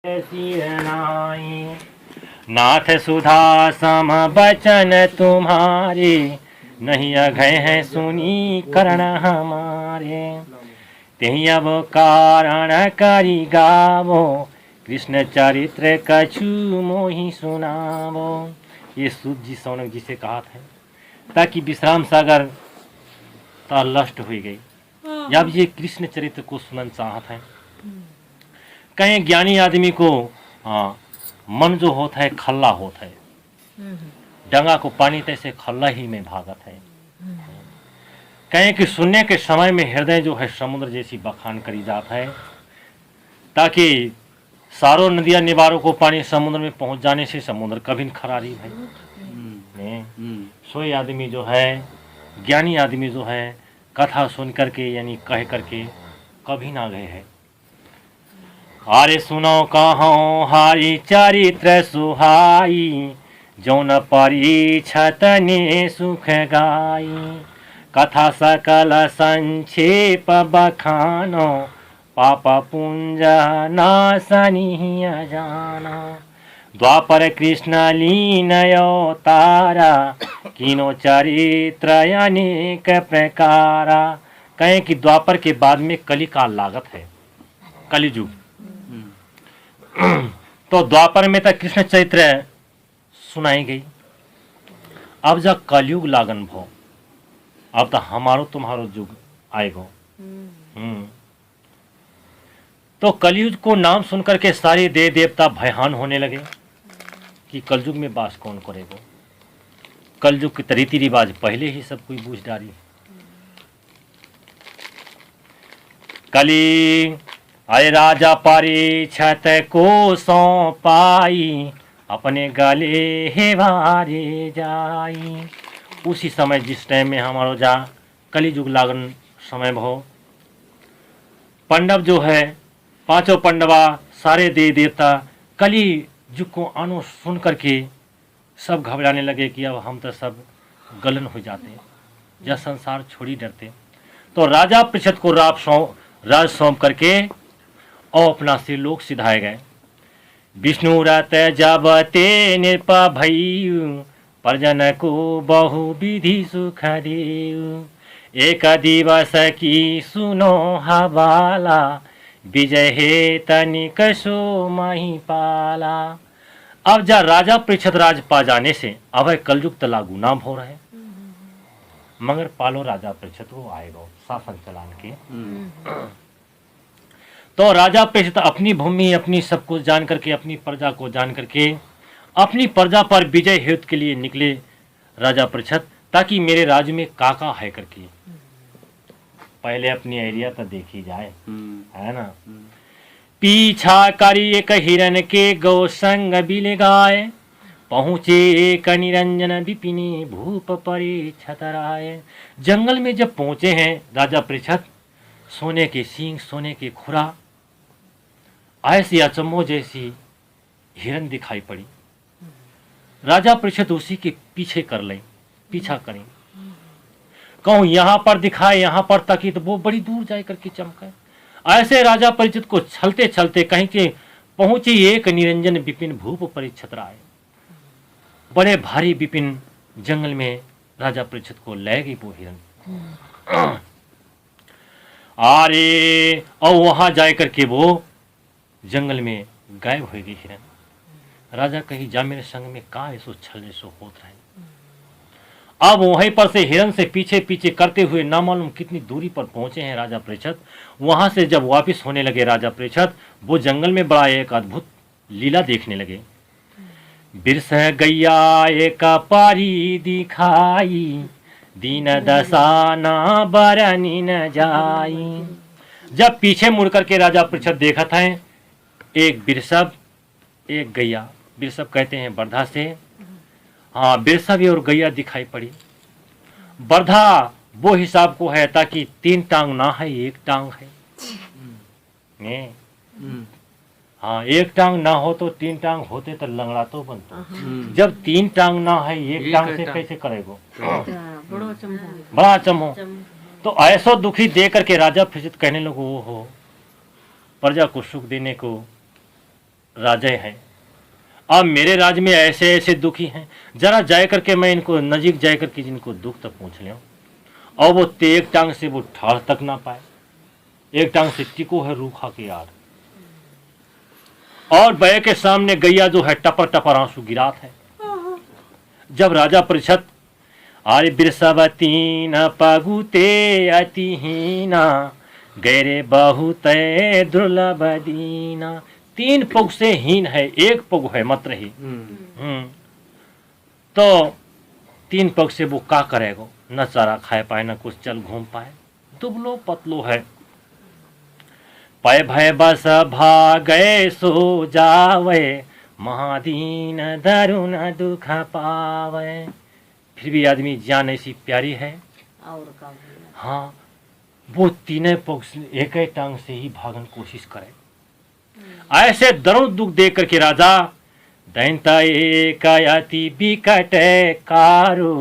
सिरनाई नाथ सुधा सम बचन तुम्हारे, नहीं अघय है सुनी करण हमारे। तेहि अब कारण करी गावो, कृष्ण चरित्र कछु मोहि सुनावो। ये सूत जी सौनक जी से कहा था ताकि विश्राम सागर ता लष्ट हुई गई। अब ये कृष्ण चरित्र को सुनन चाहत है। कहीं ज्ञानी आदमी को मन जो होता है खल्ला होता है, डंगा को पानी तैसे खल्ला ही में भागत है। कहें कि सुनने के समय में हृदय जो है समुद्र जैसी बखान करी जाता है, ताकि सारों नदियां निवारों को पानी समुद्र में पहुंच जाने से समुद्र कभी न खरारी भाई। सोई आदमी जो है, ज्ञानी आदमी जो है, कथा सुन करके यानी कह करके कभी ना गए है। अरे सुनो कहो हारी चरित्र सुहाई, जौन परीक्षत ने सुख गाई। कथा सकल संक्षेप बखानो, पाप पुंज नासनी जानो। द्वापर कृष्ण लीन अवतारा, किनो चरित्र अनेक प्रकारा। कहें कि द्वापर के बाद में कली काल लागत है, कलिजुग। तो द्वापर में तक कृष्ण चरित्र सुनाई गई। अब जब कलयुग लागन भो, अब तो हमारो तुम्हारो युग आएगो। तो कलयुग को नाम सुनकर के सारे देव देवता भयहान होने लगे कि कलयुग में वास कौन करेगो। कलयुग के रीति रिवाज पहले ही सब कोई बूझ डाली। कली अरे राजा परीक्षत को सौंपाई, अपने गले हे भारे जाई। उसी समय जिस टाइम में हमारो जा कलिजुग लागन समय भो, पांडव जो है पांचों पांडवा सारे देव देवता कली युग को आनो सुन करके सब घबराने लगे कि अब हम तो सब गलन हो जाते, यह संसार छोड़ी डरते। तो राजा परीक्षित को राज सौंप करके और अपना से लोग सिधाए गए। विष्णु रत जब ते नृप भयु, परजन को बहु विधि सुख देव। एक दिवस की सुनो हवाला, विजय हे तनिक सो मही पाला। अब जा राजा परीक्षित राज पा जाने से अब कलयुग लागू नाम हो रहे, मगर पालो राजा परीक्षित को आएगा शासन चलान के। तो राजा परीक्षित अपनी भूमि अपनी सब कुछ जान करके, अपनी प्रजा को जान करके, अपनी प्रजा पर विजय हेतु के लिए निकले राजा परीक्षित, ताकि मेरे राज्य में काका है करके पहले अपनी एरिया तो देखी जाए, है ना। पीछा करी एक हिरन के गौ संग बिल गाय, पहुंचे एक निरंजन विपिनी भूप परे छतराय। जंगल में जब पहुंचे हैं राजा परीक्षित, सोने के सींग सोने के खुरा ऐसी अचम्मो जैसी हिरन दिखाई पड़ी। राजा परीक्षित उसी के पीछे कर ले, पीछा करें, कहूं यहां पर दिखाए यहां पर ताकि तो वो बड़ी दूर जाए करके चमके। ऐसे राजा परीक्षित को चलते चलते कहीं के पहुंची एक निरंजन विपिन भूप परीक्षित राय। बड़े भारी विपिन जंगल में राजा परीक्षित को ले गई वो हिरन। अरे और वहां जाए करके वो जंगल में गायब हो गई हिरन। राजा कही जा मेरे संग में का ऐसो छल ऐसो होत रहे। अब वहीं पर से हिरन से पीछे पीछे करते हुए ना मालूम कितनी दूरी पर पहुंचे हैं राजा परीक्षित। वहां से जब वापस होने लगे राजा परीक्षित, वो जंगल में बड़ा एक अद्भुत लीला देखने लगे। बिरस गैया एक पारी दिखाई, दीन दशा ना बरनी न जाई। जब पीछे मुड़ करके राजा परीक्षित देखा था, एक बिरसब एक गैया, बिरसब कहते हैं बर्धा से, हाँ बिरसब और गैया दिखाई पड़ी। बर्धा वो हिसाब को है ताकि 3 टांग ना है, 1 टांग है। हाँ 1 टांग ना हो तो 3 टांग होते तो लंगड़ा तो बनता। जब 3 टांग ना है 1 टांग से कैसे करेगो, बड़ा चमो। तो ऐसो दुखी दे करके राजा परीक्षित कहने लगे, हो प्रजा को सुख देने को राजे हैं, अब मेरे राज्य में ऐसे ऐसे दुखी हैं, जरा जाए करके मैं इनको नजीक जाए करके जिनको दुख तक पूछ लें। और वो एक टांग से वो ठाड़ तक ना पाए, एक टांग से टिको है रूखा के यार। और बैल के सामने गैया जो है टपर टपर आंसू गिरात है। जब राजा परीक्षित आरे बिरसवती न पगुते अतिहीना गैरे बहुत दुर्लभ दीना, 3 पग से हीन है, 1 पग है मात्र ही। तो 3 पग से वो का करेगो, न चारा खाए पाए न कुछ चल घूम पाए, दुबलो पतलो है। पय भय बस भागए सो जावे महादीन दारुण दुख पावे। फिर भी आदमी जान ऐसी प्यारी है और का हाँ, वो 3 पग एक ही टांग से ही भागन कोशिश करे। ऐसे दरुण दुख देख करके राजा दैंता एकायाति बिकट कारो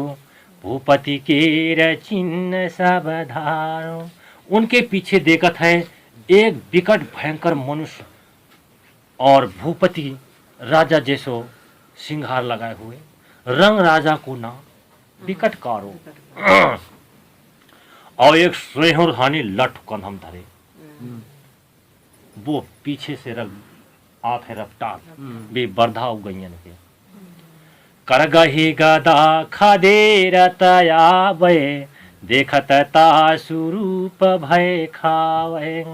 भूपति के चिन्ह सब धारो। उनके पीछे देखत है एक विकट भयंकर मनुष्य और भूपति राजा जैसो सिंगार लगाए हुए, रंग राजा को ना विकट कारो और एक स्नेहर हानि लठ कंधम धरे। वो पीछे से रग आत है रफ्तार बे बर्धा उगैयन के करगही गदा खदे रतयावे देखत ता स्वरूप भय खावे।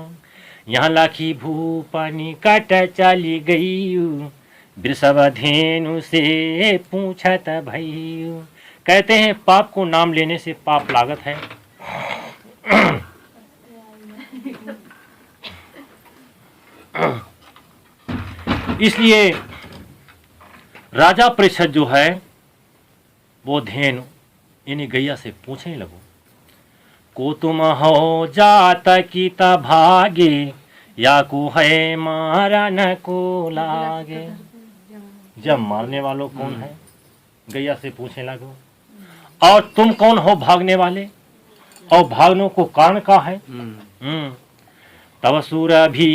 यहाँ लाखी भूपनि कट चली गई वृषभधेनु से पूछत भई। कहते हैं पाप को नाम लेने से पाप लागत है। इसलिए राजा परीक्षित जो है वो धेनु इन्हीं गैया से पूछने लगो, को तुम हो जात की भागे या को है मारा न को लागे। जब मारने वालों कौन है गैया से पूछने लगो, और तुम कौन हो भागने वाले, और भागने को कारण का है। तब सूर भी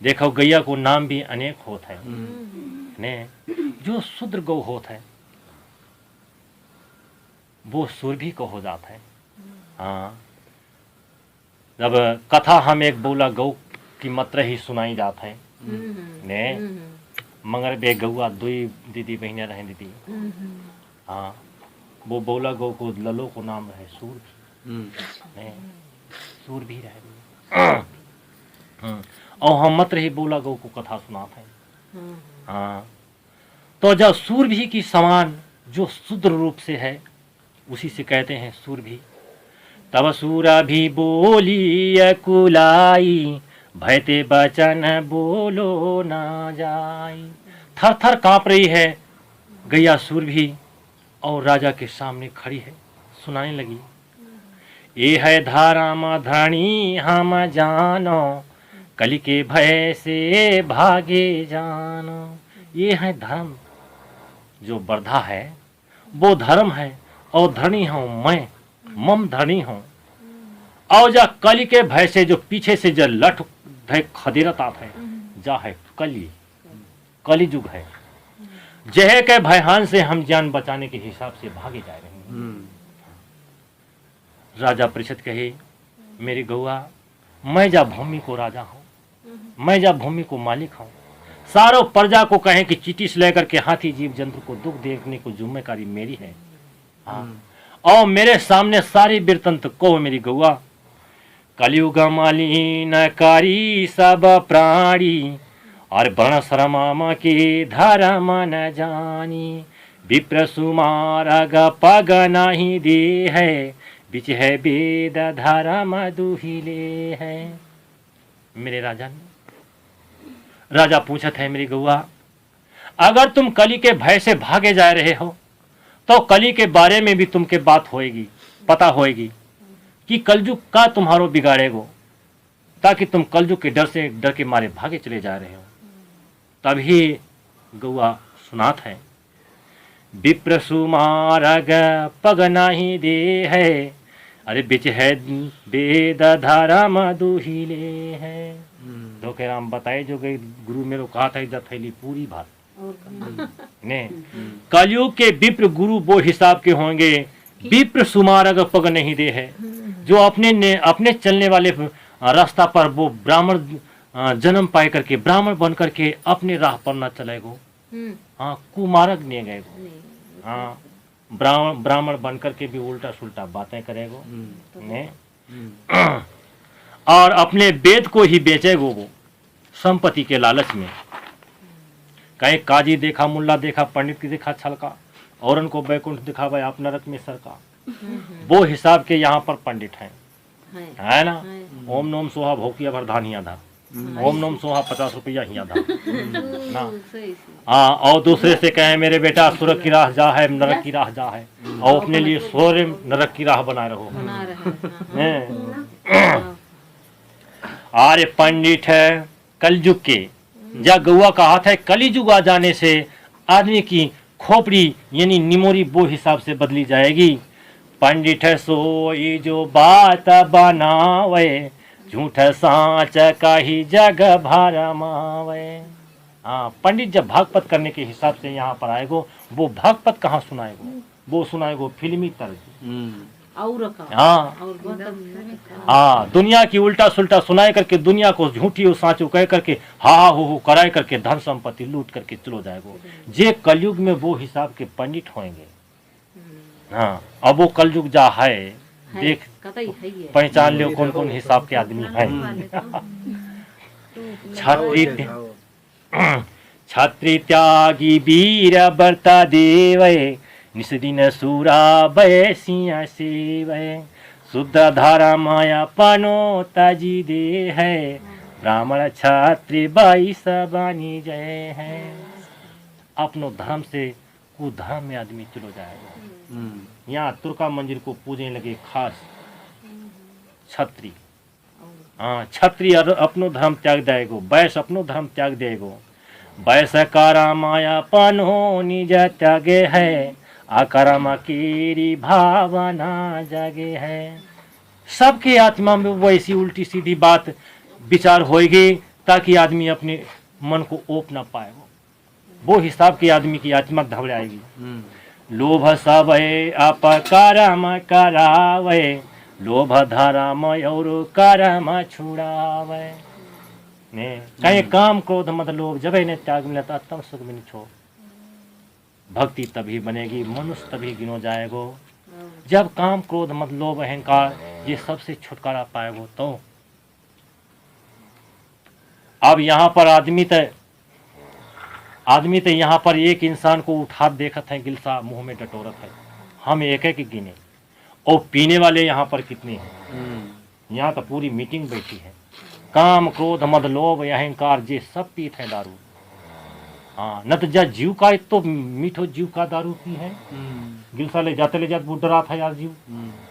देखो गैया को नाम भी अनेक होता है ने, जो शूद्र गौ होता है वो सुरभि को हो जाता है। हाँ, जब कथा हम एक बोला गौ की मात्र ही सुनाई जाता है ने, मगर बे गौआ 2 दीदी बहने रहे दीदी। हाँ, वो बोला गौ को ललो को नाम रहे सूरभि ने, सूरभि रहे। और हम मात्र ही बोला गौ को कथा सुनाते हैं। हाँ, तो जब सूरभि की समान जो शुद्र रूप से है उसी से कहते हैं सूरभि। तब सूरा भी बोली कुलाई भयते बचन बोलो ना जाई। थर थर कांप रही है गैया सूरभि और राजा के सामने खड़ी है, सुनाने लगी, ये है धारा धरणी हम जानो कली के भय से भागे जानो। ये है धर्म, जो बर्धा है वो धर्म है, और धरणी हूँ मैं, मम धरणी हूँ। और जा कली के भय से जो पीछे से जो लठ खदेरत आता है, जा है कली युग है, जह के भयहान से हम जान बचाने के हिसाब से भागे जा रहे हैं। राजा परीक्षित कहे, मेरी गौआ, मैं जा भूमि को राजा हूँ, मैं जा भूमि को मालिक हूँ। सारों प्रजा को कहें कि चिट्ठी से लेकर के हाथी जीव जंतु को दुख देखने को जिम्मेदारी मेरी है। हाँ, और मेरे सामने सारी वृत्तांत को मेरी गौआ, कलयुग मालिन कारी सब प्राणी और वर्ण शर्मा के धर्म न जानी। विप्र सुमारग पग नहीं दे है, बिच है वेद धर्म दुहिले है। मेरे राजा ने राजा पूछत है, मेरी गौआ, अगर तुम कली के भय से भागे जा रहे हो तो कली के बारे में भी तुमके बात होएगी, पता होएगी कि कलयुग का तुम्हारो बिगाड़ेगो, ताकि तुम कलयुग के डर के मारे भागे चले जा रहे हो। तभी गौआ सुनात है, विप्र सुमारग पग नहीं दे है, अरे बिच है वेद धर्म दुहिले है। तो कह रहा हम बताए जो गई गुरु मेरे को कहा था जब थैली पूरी बात ने कलयुग के विप्र गुरु वो हिसाब के होंगे विप्र सुमारग पग नहीं दे है जो अपने चलने वाले रास्ता पर वो ब्राह्मण जन्म पाए करके ब्राह्मण बन करके अपने राह पर न चलेगो। हाँ कुमारक नहीं गए हाँ ब्राह्मण बन करके भी उल्टा सुल्टा बातें करेगो ने और अपने वेद को ही बेचेगो वो संपत्ति के लालच में। कहीं काजी देखा मुल्ला देखा पंडित की देखा छलका और उनको बैकुंठ दिखा भाई आप नरक में सरका वो हिसाब के यहाँ पर पंडित हैं है ना। ओम नोम सोहा भोकिया भरधानिया था ओम नोम सोहा 50 रुपया हिया था ना। हाँ और दूसरे से कहे मेरे बेटा स्वर्ग की राह जा है नरक की राह जा है और अपने लिए स्वर्ग नरक की राह बनाए रहो। आर्य पंडित है कलयुग के जा गौआ का हाथ है कली युग आ जाने से आदमी की खोपड़ी यानी निमोरी वो हिसाब से बदली जाएगी। पंडित सोई जो बात बनावे झूठ साँच का ही जग भरमावे। हाँ पंडित जब भागवत करने के हिसाब से यहाँ पर आएगो वो भागवत कहाँ सुनाएगो वो सुनाएगो फिल्मी तर्ज। हाँ दुनिया की उल्टा सुल्टा सुनाए करके दुनिया को झूठी और साँचो कह करके हा हो कराए करके धन संपत्ति लूट करके चलो जाएगो। जे कलयुग में वो हिसाब के पंडित होंगे। हाँ अब वो कलयुग जा है देख पहचान लो कौन कौन हिसाब के आदमी हैं। छात्री त्यागी वीर बर्ता देवय निस्दिन सूरा बय सिंह सेवय शुद्ध धारा माया पनो ताजी दे है ब्राह्मण छात्री बाई सबानी जय है। अपनो धर्म से कुधर्म में आदमी चलो जाएगा। यहाँ तुर्का मंदिर को पूजने लगे खास छत्री। हाँ छत्री अपनो धर्म त्याग देगो वैश्य अपनो धर्म त्याग देगो वैश्य कारा माया पनो निज त्यागे है आकारमा केरी भावना जागे है। सबके आत्मा में वैसी उल्टी सीधी बात विचार होएगी ताकि आदमी अपने मन को ओप ना पाए वो हिसाब की आदमी की आत्मा घबराएगी। लोभ सब अपकारम करावे लोभ धर्म और कर्म छुड़ावे ने कहीं काम क्रोध मत लोभ जब ने त्याग मिलता तब सुख में छो भक्ति तभी बनेगी मनुष्य तभी गिनो जाएगो जब काम क्रोध मत लोभ अहंकार ये सबसे छुटकारा पाएगो। तो अब यहाँ पर आदमी तो यहाँ पर एक इंसान को उठा देखत है गिलसा मुंह में डटोरत है हम एक एक गिने और पीने वाले यहाँ पर कितने हैं। यहाँ तो पूरी मीटिंग बैठी है काम क्रोध मद लोभ अहंकार जे सब पीते हैं दारू। हाँ न तो जा जीव का एक तो मीठो जीव का दारू पी है गिलसा ले जाते वो डरा था यार जीव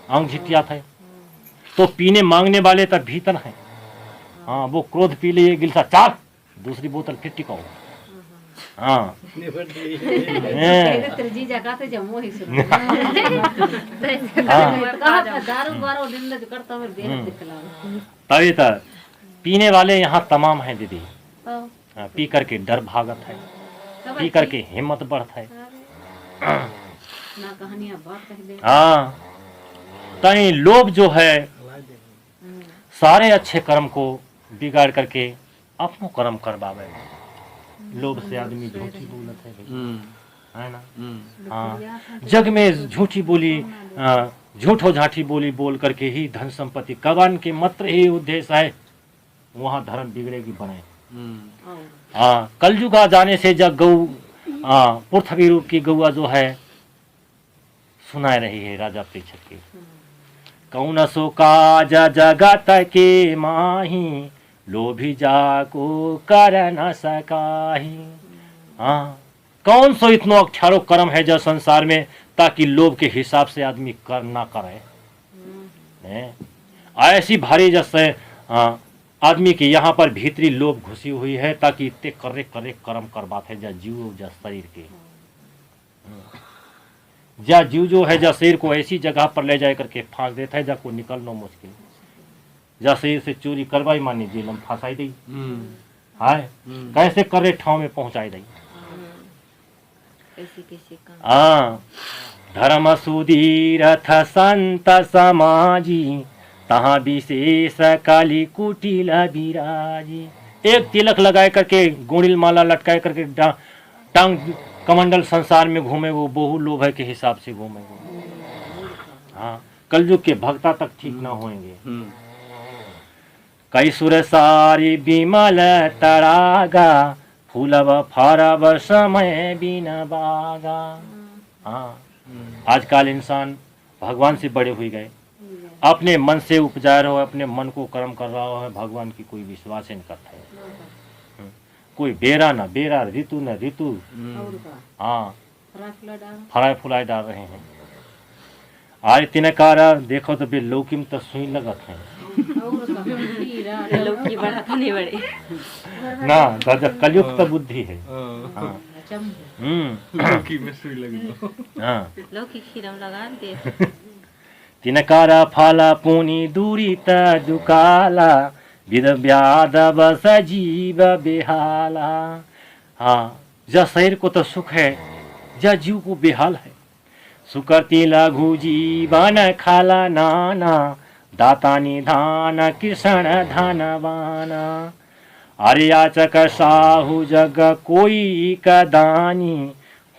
आंग झिटिया था तो पीने मांगने वाले तब भीतर है। हाँ वो क्रोध पी ले गिलसा चार दूसरी बोतल फिर टिकाओ। हाँ तभी तक पीने वाले यहाँ तमाम हैं दीदी। पी करके डर भागत है पी करके हिम्मत बढ़त है। हाँ कहीं लोभ जो है सारे अच्छे कर्म को बिगाड़ करके अपनो कर्म करवावे। लोभ से आदमी झूठी बोलत है ना। हाँ जग में झूठी बोली झूठो झाठी बोली बोल करके ही धन संपत्ति कवन के मात्र ही उद्देश्य है वहाँ धर्म बिगड़ेगी बने। हाँ कलयुग आ जाने से जब गौ पृथ्वी रूप की गौआ जो है सुनाए रही है राजा परीक्षित की कौन सो काज जगत के माही लोभी जाको कर न सकाही। हाँ कौन सो इतनो अक्षारो कर्म है जो संसार में ताकि लोभ के हिसाब से आदमी कर ना करे। ऐसी भारी जैसे आदमी के यहाँ पर भीतरी लोभ घुसी हुई है ताकि इतने करे करे कर्म करवाते हैं जा जीव जा शरीर के जा जीव जो है जा शरीर को ऐसी जगह पर ले जाए करके फांस देता है जा को निकलना मुश्किल। जैसे से चोरी करवाई मानी जेल में फंसाई दी हाय कैसे करे ठाव में पहुंचाई दी हाँ धर्म सुधीरथ संत समाजी तहाँ विशेष काली कुटिल विराजी। एक तिलक लगाए करके गोड़िल माला लटकाए करके टांग कमंडल संसार में घूमे वो बहु लोभ है के हिसाब से घूमे वो। हाँ कलयुग के भक्ता तक ठीक ना होंगे। कई सुर सारी विमल तरागा फूलब फरब समय बिना बागा। हाँ आजकल इंसान भगवान से बड़े हुए गए, अपने मन से उपजा रहा है, अपने मन को कर्म कर रहा है, भगवान की कोई विश्वास ही नहीं करता है। कोई बेरा ना बेरा, ऋतु न ऋतु, हाँ फराय फुलाए डाल रहे हैं। आज तिनकारा देखो तो बे लौकी में तो सुई लगत है ना दादा कलयुग तो बुद्धि है। हाँ लौकी में सुई लगी हाँ लौकी खीरम लगा दे तिनकारा फाला पुनी दूरी त दुकाला विद व्याध बस जीव बेहाला। हाँ जा शरीर को तो सुख है, जा जीव को बेहाल है। सुकर्ती लघु जीवन खाला नाना दाता निधान कृष्ण धनवाना। आर्याचक साहु जग कोई कदानी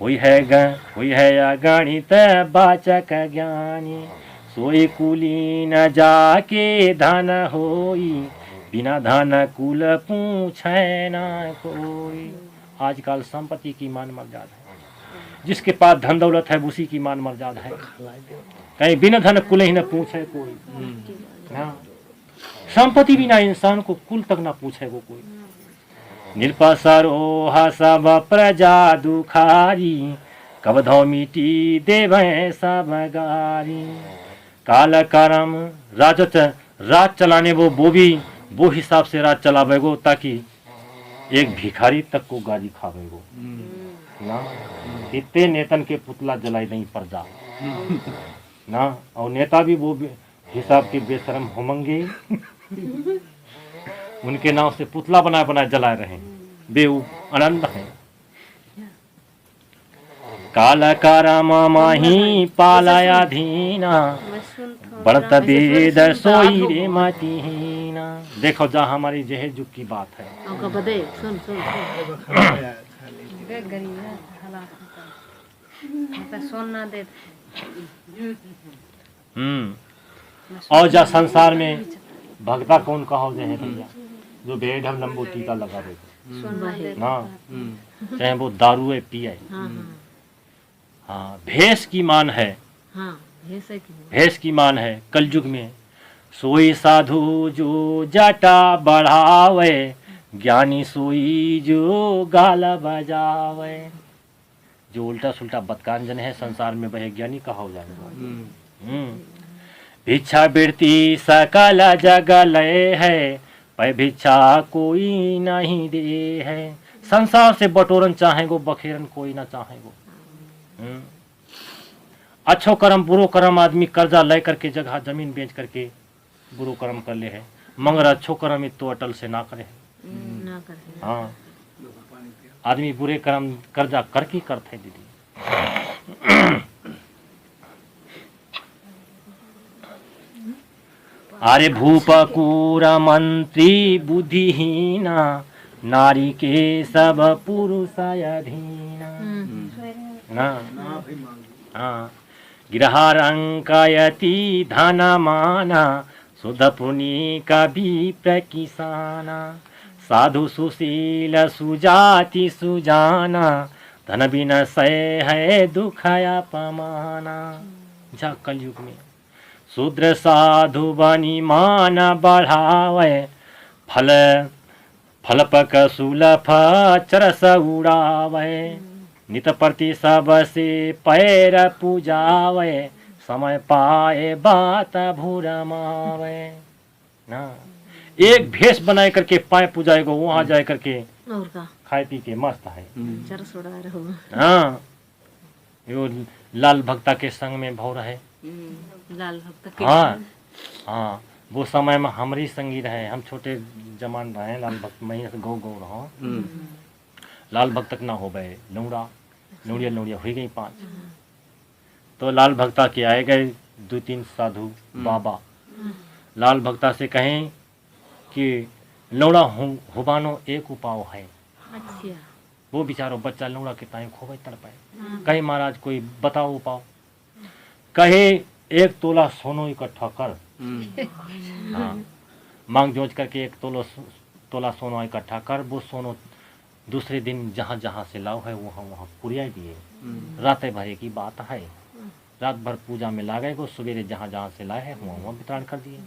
हुई है अगणित वाचक ज्ञानी। सोई कुलीन जाके धन होई बिना धन कुल पूछे ना कोई। आजकल संपत्ति की मान मर्यादा है, जिसके पास धन दौलत है उसी की मान मर्यादा है। कहीं बिना धन कुल ही न पूछे कोई। हाँ संपत्ति बिना इंसान को कुल तक ना पूछे वो कोई। निरपसरोहा सब प्रजा दुखारी कब धो मिटी देवे सब गारी। काल करम राज चलाने वो भी वो हिसाब से राज चलावे गो ताकि एक भिखारी तक को गाली खावे गो ना। इतने नेतन के पुतला जलाई नहीं प्रजा ना, और नेता भी वो हिसाब के बेशरम होमंगे उनके नाम से पुतला बनाए जलाए रहे बेऊ आनंद है। काला कारा माही पालाया धीना बढ़त वेद सोई रे मतीना। देखो जा हमारी जहे जुग की बात है। सुन सुन सोना दे और जा संसार में भक्ता कौन कहो जे है भैया जो बेढम लंबू टीका लगा दे ना, चाहे वो दारू पिए। हाँ भेष की मान है, भेष की मान है कलयुग में। सोई साधु जो जटा बढ़ावे ज्ञानी सोई जो गाला बजावे। जो उल्टा सुल्टा बदकांजन है संसार में वह ज्ञानी कहा हो जाएगा। भिक्षा वृत्ति सकल जग लय है पर भिक्षा कोई नहीं दे है। संसार से बटोरन चाहेगो बखेरन कोई ना चाहेगो। अच्छो कर्म बुरो कर्म आदमी कर्जा ले करके जगह जमीन बेच करके बुरो कर्म कर ले है, मगर अच्छो कर्म इतो अटल से ना करे। हाँ आदमी बुरे कर्म कर्जा करके करते दीदी। अरे भूपकूर मंत्री बुद्धिहीना नारी के सब पुरुष अधीना ना। हाँ गृहारंकयति धनमाना शुद्ध पुनि कभी प्रकिसाना। साधु सुशील सुजाति सुजाना धन बिना सय है दुखया पमाना। जा कलयुग में शूद्र साधु बनी मान बढ़ावे फल फलपक सुलभ चरस उड़ावे। नित प्रति सब से पैर पूजावे समय पाए बात भूरमावे ना। एक भेष बनाए करके पाए पूजाए को वहां जाए करके खाए पी के मस्त है। हाँ यो लाल भक्ता के संग में भौ रहे। लाल भक्त हाँ हाँ वो समय में हमारी संगी रहे, हम छोटे जमान रहे, लाल भक्त मैं गौ गौ रहा, लाल भक्त तक ना हो गए लौड़ा लौड़िया लौड़िया हुई गई 5। तो लाल भक्ता के आए गए 2-3 साधु बाबा, लाल भक्ता से कहें कि लौड़ा हुबानो एक उपाय है। अच्छा वो बेचारो बच्चा लौड़ा के ताई खोबे तड़पाए, कहे महाराज कोई बताओ उपाय। कहे 1 तोला सोनो इकट्ठा कर, हाँ मांग जोज करके 1 तोला सोना इकट्ठा कर, वो सोनो दूसरे दिन जहाँ जहाँ से लाओ है वहाँ वहाँ पुरिया दिए। रात भरे की बात है, रात भर पूजा में ला गए को, सवेरे जहाँ जहाँ से लाए है वहाँ वहाँ वितरण कर दिए।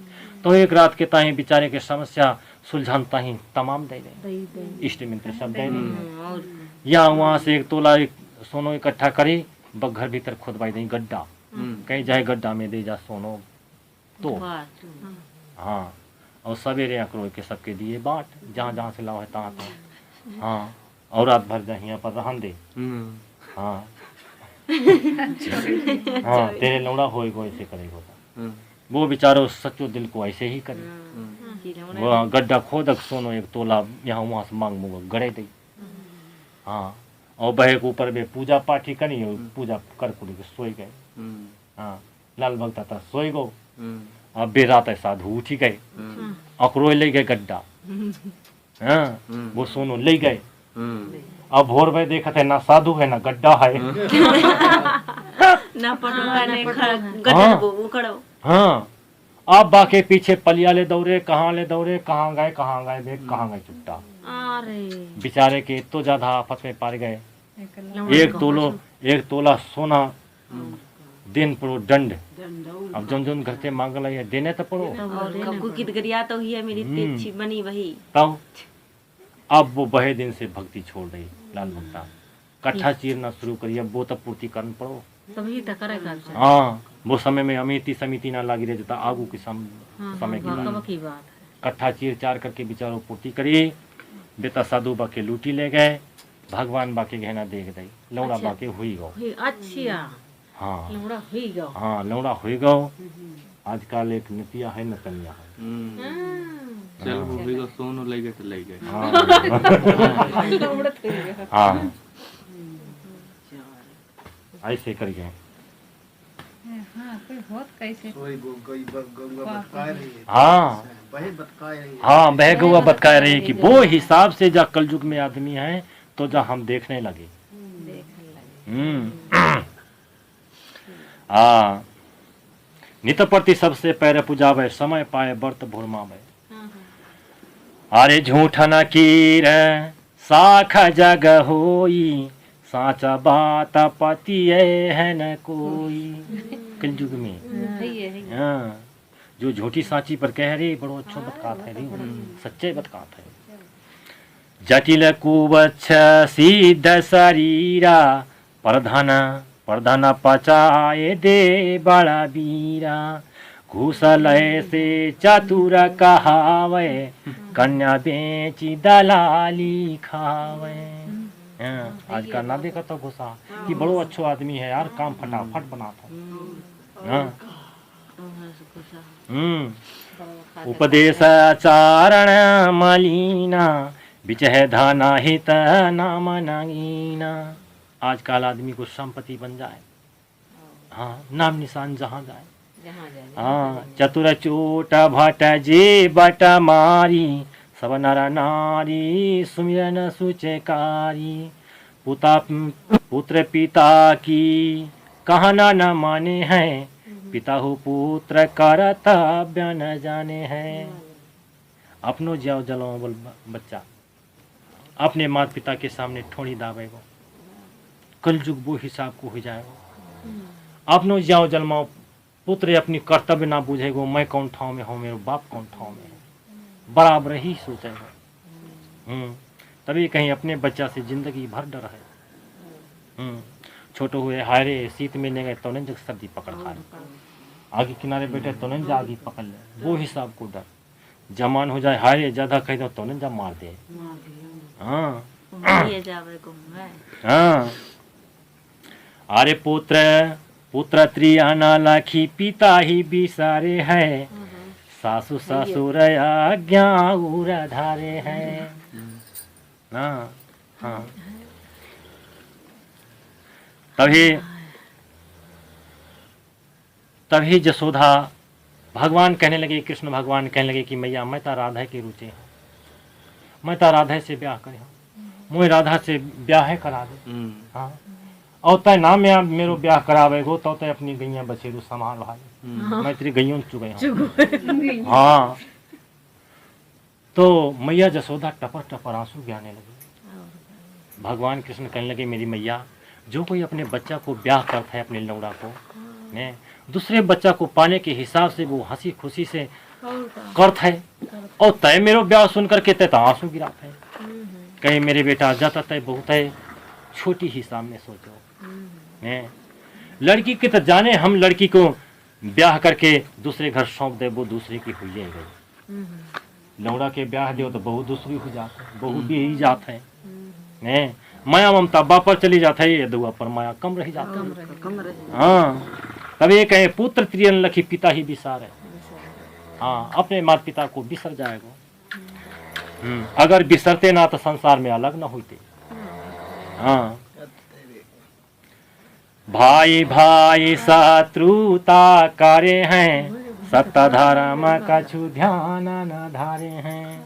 तो एक रात के ताही बेचारे के समस्या सुलझान ताही तमाम दे रहे, इष्ट मित्र सब दे रहे। या वहाँ से 1 तोला सोनो इकट्ठा करी, घर भीतर खुदवाई दी गड्ढा, कहीं जाए गड्ढा में दे जा सोनो तो, हाँ और सवेरे अकड़ो के सबके दिए बांट, जहाँ जहाँ से लाओ है तहाँ तहाँ, हाँ और रात भर यहाँ पर रहन दे, हाँ हाँ तेरे लौड़ा होएगो ऐसे करेगो। वो बेचारो सच्चो दिल को ऐसे ही करे, वो गड्ढा खोदक सोनो 1 तोला यहाँ वहाँ से मांग मुँग गड़े दी, हाँ और बहे के ऊपर में पूजा पाठ ही करी, पूजा कर कुड़ के सोई गए। हाँ लाल भक्ता था सोई गो, अब बेरात साधु उठी गए, अकरोय ले गए गड्ढा, हाँ वो सोनो ले गए। अब भोर में देखा थे ना साधु है ना गड्ढा है, ना पटुका ने गड्ढा वो उकड़ो। हाँ अब बाके पीछे पलिया ले दौड़े, कहाँ ले दौड़े, कहाँ गए देख कहाँ गए चुट्टा। अरे बेचारे के तो ज्यादा आफत में पार गए। 1 तोला सोना दिन पड़ो दंड, अब जोन घर से मांग लिया देने तो पड़ो। कबू की गरिया तो ही है मेरी तेजी बनी वही। तब अब वो बहे दिन से भक्ति छोड़ रही लाल भक्ता, कट्ठा चीरना शुरू करी, अब वो तब पूर्ति करना पड़ो तभी तो करेगा। हाँ वो समय में अमिति समिति ना लगी रह जाता, आगू के समय की बात, कट्ठा चीर चार करके बेचारो पूर्ति करी। बेटा साधु बाके लूटी ले गए, भगवान बाके गहना देख दई, लौड़ा बाके हुई गो। अच्छा हाँ लौड़ा हुई गो, हाँ लौड़ा हुई गो। आजकल एक नतिया है नतनिया है, चल वो भी तो सोनो ले गए तो ले गए। हाँ ऐसे कर गए। हाँ हाँ बह गौआ बतकाए रही कि वो हिसाब से जा कलयुग में आदमी है तो जा हम देखने लगे। हाँ नित प्रति सबसे पैर पुजावे, समय पाए व्रत भुरमावे। अरे झूठ न कीर साख जग होई, साचा बात पति है न कोई। कलयुग में हाँ जो झूठी साची पर कह रही बड़ो अच्छो बतकात है, सच्चे बतकात है। जटिल कुवच्छ सिद्ध शरीरा, प्रधान पचाए दे बड़ा वीरा। घूसल से चतुर कहावे, कन्या बेची दलाली खावे। आज का ना देखा तो घुसा कि बड़ो अच्छो आदमी है यार, काम फटाफट बनाता। उपदेश चारण मलिना, बिचह धाना हित नाम नगीना। आजकल आदमी को संपत्ति बन जाए, हाँ नाम निशान जहाँ जाए। हाँ चतुर चोट भट जे बट मारी, सब नर नारी सुमिरन सुचकारी। पुत्र पिता की कहना न माने हैं, पिता हो पुत्र कर्तव्य न जाने हैं। अपनो जाओ जलाओ बोल बच्चा, अपने माता पिता के सामने ठोड़ी दावेगो, कलयुग वो हिसाब को हो जाएगा। अपनो जाओ जलमाओ, पुत्र अपनी कर्तव्य ना बुझेगो, मैं कौन ठाव में हूँ, मेरे बाप कौन ठाव में है, बराबर ही सोचेगा। तभी कहीं अपने बच्चा से जिंदगी भर डर है। छोटो हुए हायरे शीत में ले गए तो नहीं जग सर्दी पकड़ खा ले, आगे किनारे बैठे तो नहीं जा आगे पकड़ ले, वो हिसाब को डर। जमान हो जाए हायरे ज्यादा कह दो तो नहीं जा मार दे। हाँ हाँ अरे पुत्र त्रियाना लाखी, पिता ही बिसारे है। सासु ससुर आज्ञा उर धारे हैं ना। हाँ, तभी जसोदा भगवान कहने लगे, कृष्ण भगवान कहने लगे कि मैया मैं तो राधा की रुचि हूँ, मैं तो राधा से ब्याह करे हूँ, मुझे राधा से ब्याह करा दे। हाँ, और तय ना मैं मेरो ब्याह करावे गो तो तय अपनी गैया बछेरू संभाल भाई, मैं तेरी गैयों चुगे हूँ। हाँ, तो मैया जसोदा टपर टपर आंसू गिराने लगी। भगवान कृष्ण कहने लगे मेरी मैया, जो कोई अपने बच्चा को ब्याह करता है, अपने लौड़ा को ने दूसरे बच्चा को पाने के हिसाब से वो हंसी खुशी से करता है, और तय मेरो ब्याह सुन करके तय आंसू गिराता है। कहीं मेरे बेटा जाता तय बहुत है छोटी हिसाब में सोचो ने, लड़की के तो जाने हम लड़की को ब्याह करके दूसरे घर सौंप दे, वो दूसरे की हुई गई। लौड़ा के ब्याह दो तो बहु दूसरी हो जाता है, बहु भी ही जाता है ने, माया ममता बापर चली जाता है, ये दुआ पर माया कम रही जाता है। हाँ, तब ये कहे पुत्र त्रियन लखी पिता ही विसार है। हाँ, अपने माता पिता को बिसर जाएगा। अगर बिसरते ना तो संसार में अलग ना होते। हाँ, भाई भाई शत्रुता करे हैं, सत्ताधारा माँ का छू ध्यान न धारे हैं।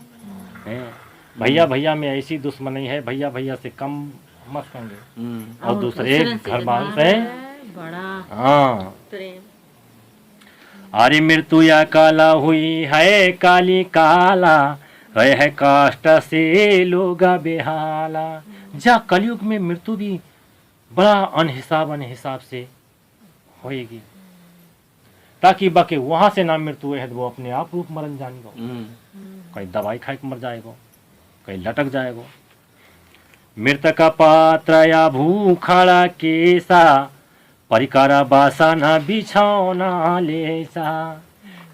भैया भैया में ऐसी दुश्मनी है, भैया भैया से कम मत करेंगे, और दूसरे घर वालों से बड़ा। हाँ, अरे मृत्यु या काला हुई है काली काला, है काष्ट से लोग बेहाला। जा कलयुग में मृत्यु भी बड़ा अनहिसाब से होएगी, ताकि बाकी वहां से ना मृत्यु है वो अपने आप रूप मरण जाएगा। कहीं दवाई खाए के मर जाएगा, कहीं लटक जाएगा। मृतक पात्र या भूखाड़ा केसा, परिकारा बासा न बिछौना लेसा।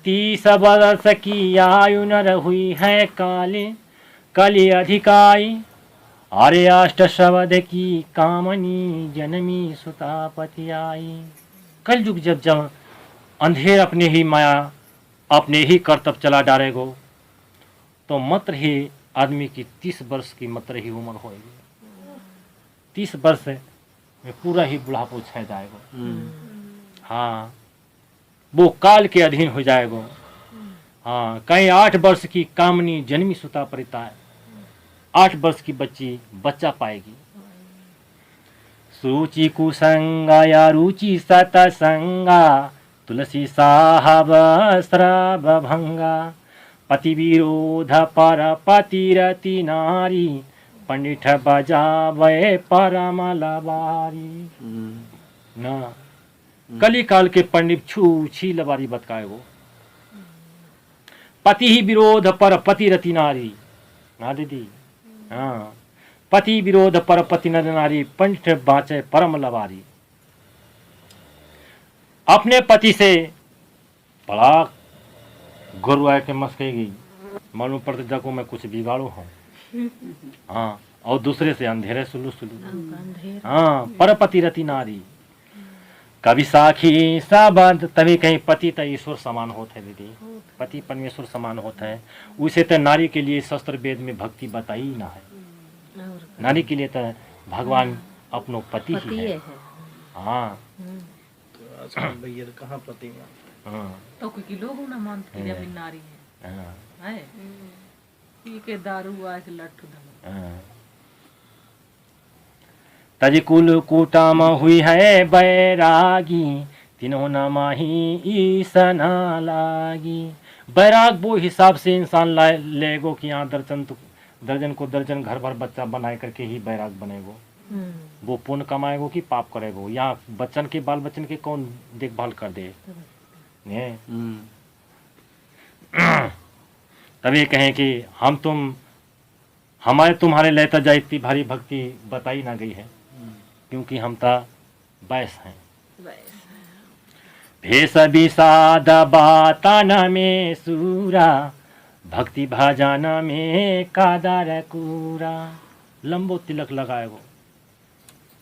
30 वर्ष की आयु नर हुई है कली अधिकाई, अरे अष्ट शब्द की कामनी जनमी सुतापति आई। कल युग जब अंधेर अपने ही माया अपने ही कर्तव्य चला डालेगो, तो मात्र ही आदमी की 30 वर्ष की मात्र ही उम्र होगी। 30 वर्ष में पूरा ही बुढ़ापो छह जाएगा। हाँ, वो काल के अधीन हो जाएगा। हाँ, कहीं 8 वर्ष की कामनी जन्मी सुता परिता है, 8 वर्ष की बच्ची बच्चा पाएगी। सूची कुसंगा या रुचि सतसंगा, तुलसी साहब श्राव भंगा। पति विरोध पर पतिरति नारी, पंडित बजावे परम लबारी। ना कली काल के पंडित छू छी लबारी बतकाए वो। पति ही विरोध पर पतिरति नारी, ना दीदी। हाँ, पति विरोध पर पति नारी, पंडित बाँचे परम लबारी। अपने पति से बड़ा गुरुआ के मस्केगी, मालूम पड़ते देखो मैं कुछ बिगाड़ू हूँ। हाँ, और दूसरे से अंधेरे सुलू सुलू। हाँ, परपति रति नारी। कभी साखी साबंध, तभी कहीं पति तो ईश्वर समान होते है दीदी, पति परमेश्वर समान होता है। उसे तो नारी के लिए शस्त्र वेद में भक्ति बताई ही ना है। नारी के लिए तो भगवान अपनो पति ही है। हाँ, भैया कहाँ पति में। हाँ, तो कोई लोग ना मानते कि अपनी नारी है। हाँ, है पी के दारू आए के लट्ठू धम। हाँ। तजी कुल कुटाम हुई है बैरागी, तीनों न माही ईसना लागी। बैराग वो हिसाब से इंसान लेगो कि यहाँ दर्जन को दर्जन घर भर बच्चा बनाए करके ही बैराग बनेगो। वो पुण्य कमाएगो कि पाप करेगो। यहाँ बच्चन के बाल बच्चन के कौन देखभाल कर दे। तभी कहें कि हम तुम हमारे तुम्हारे लेता जाए इतनी भारी भक्ति बताई ना गई है, क्योंकि हम ता बैस हैं। भेष विषाद बातान में सूरा, भक्ति भाजान में कादार कूरा। लंबो तिलक लगाएगो,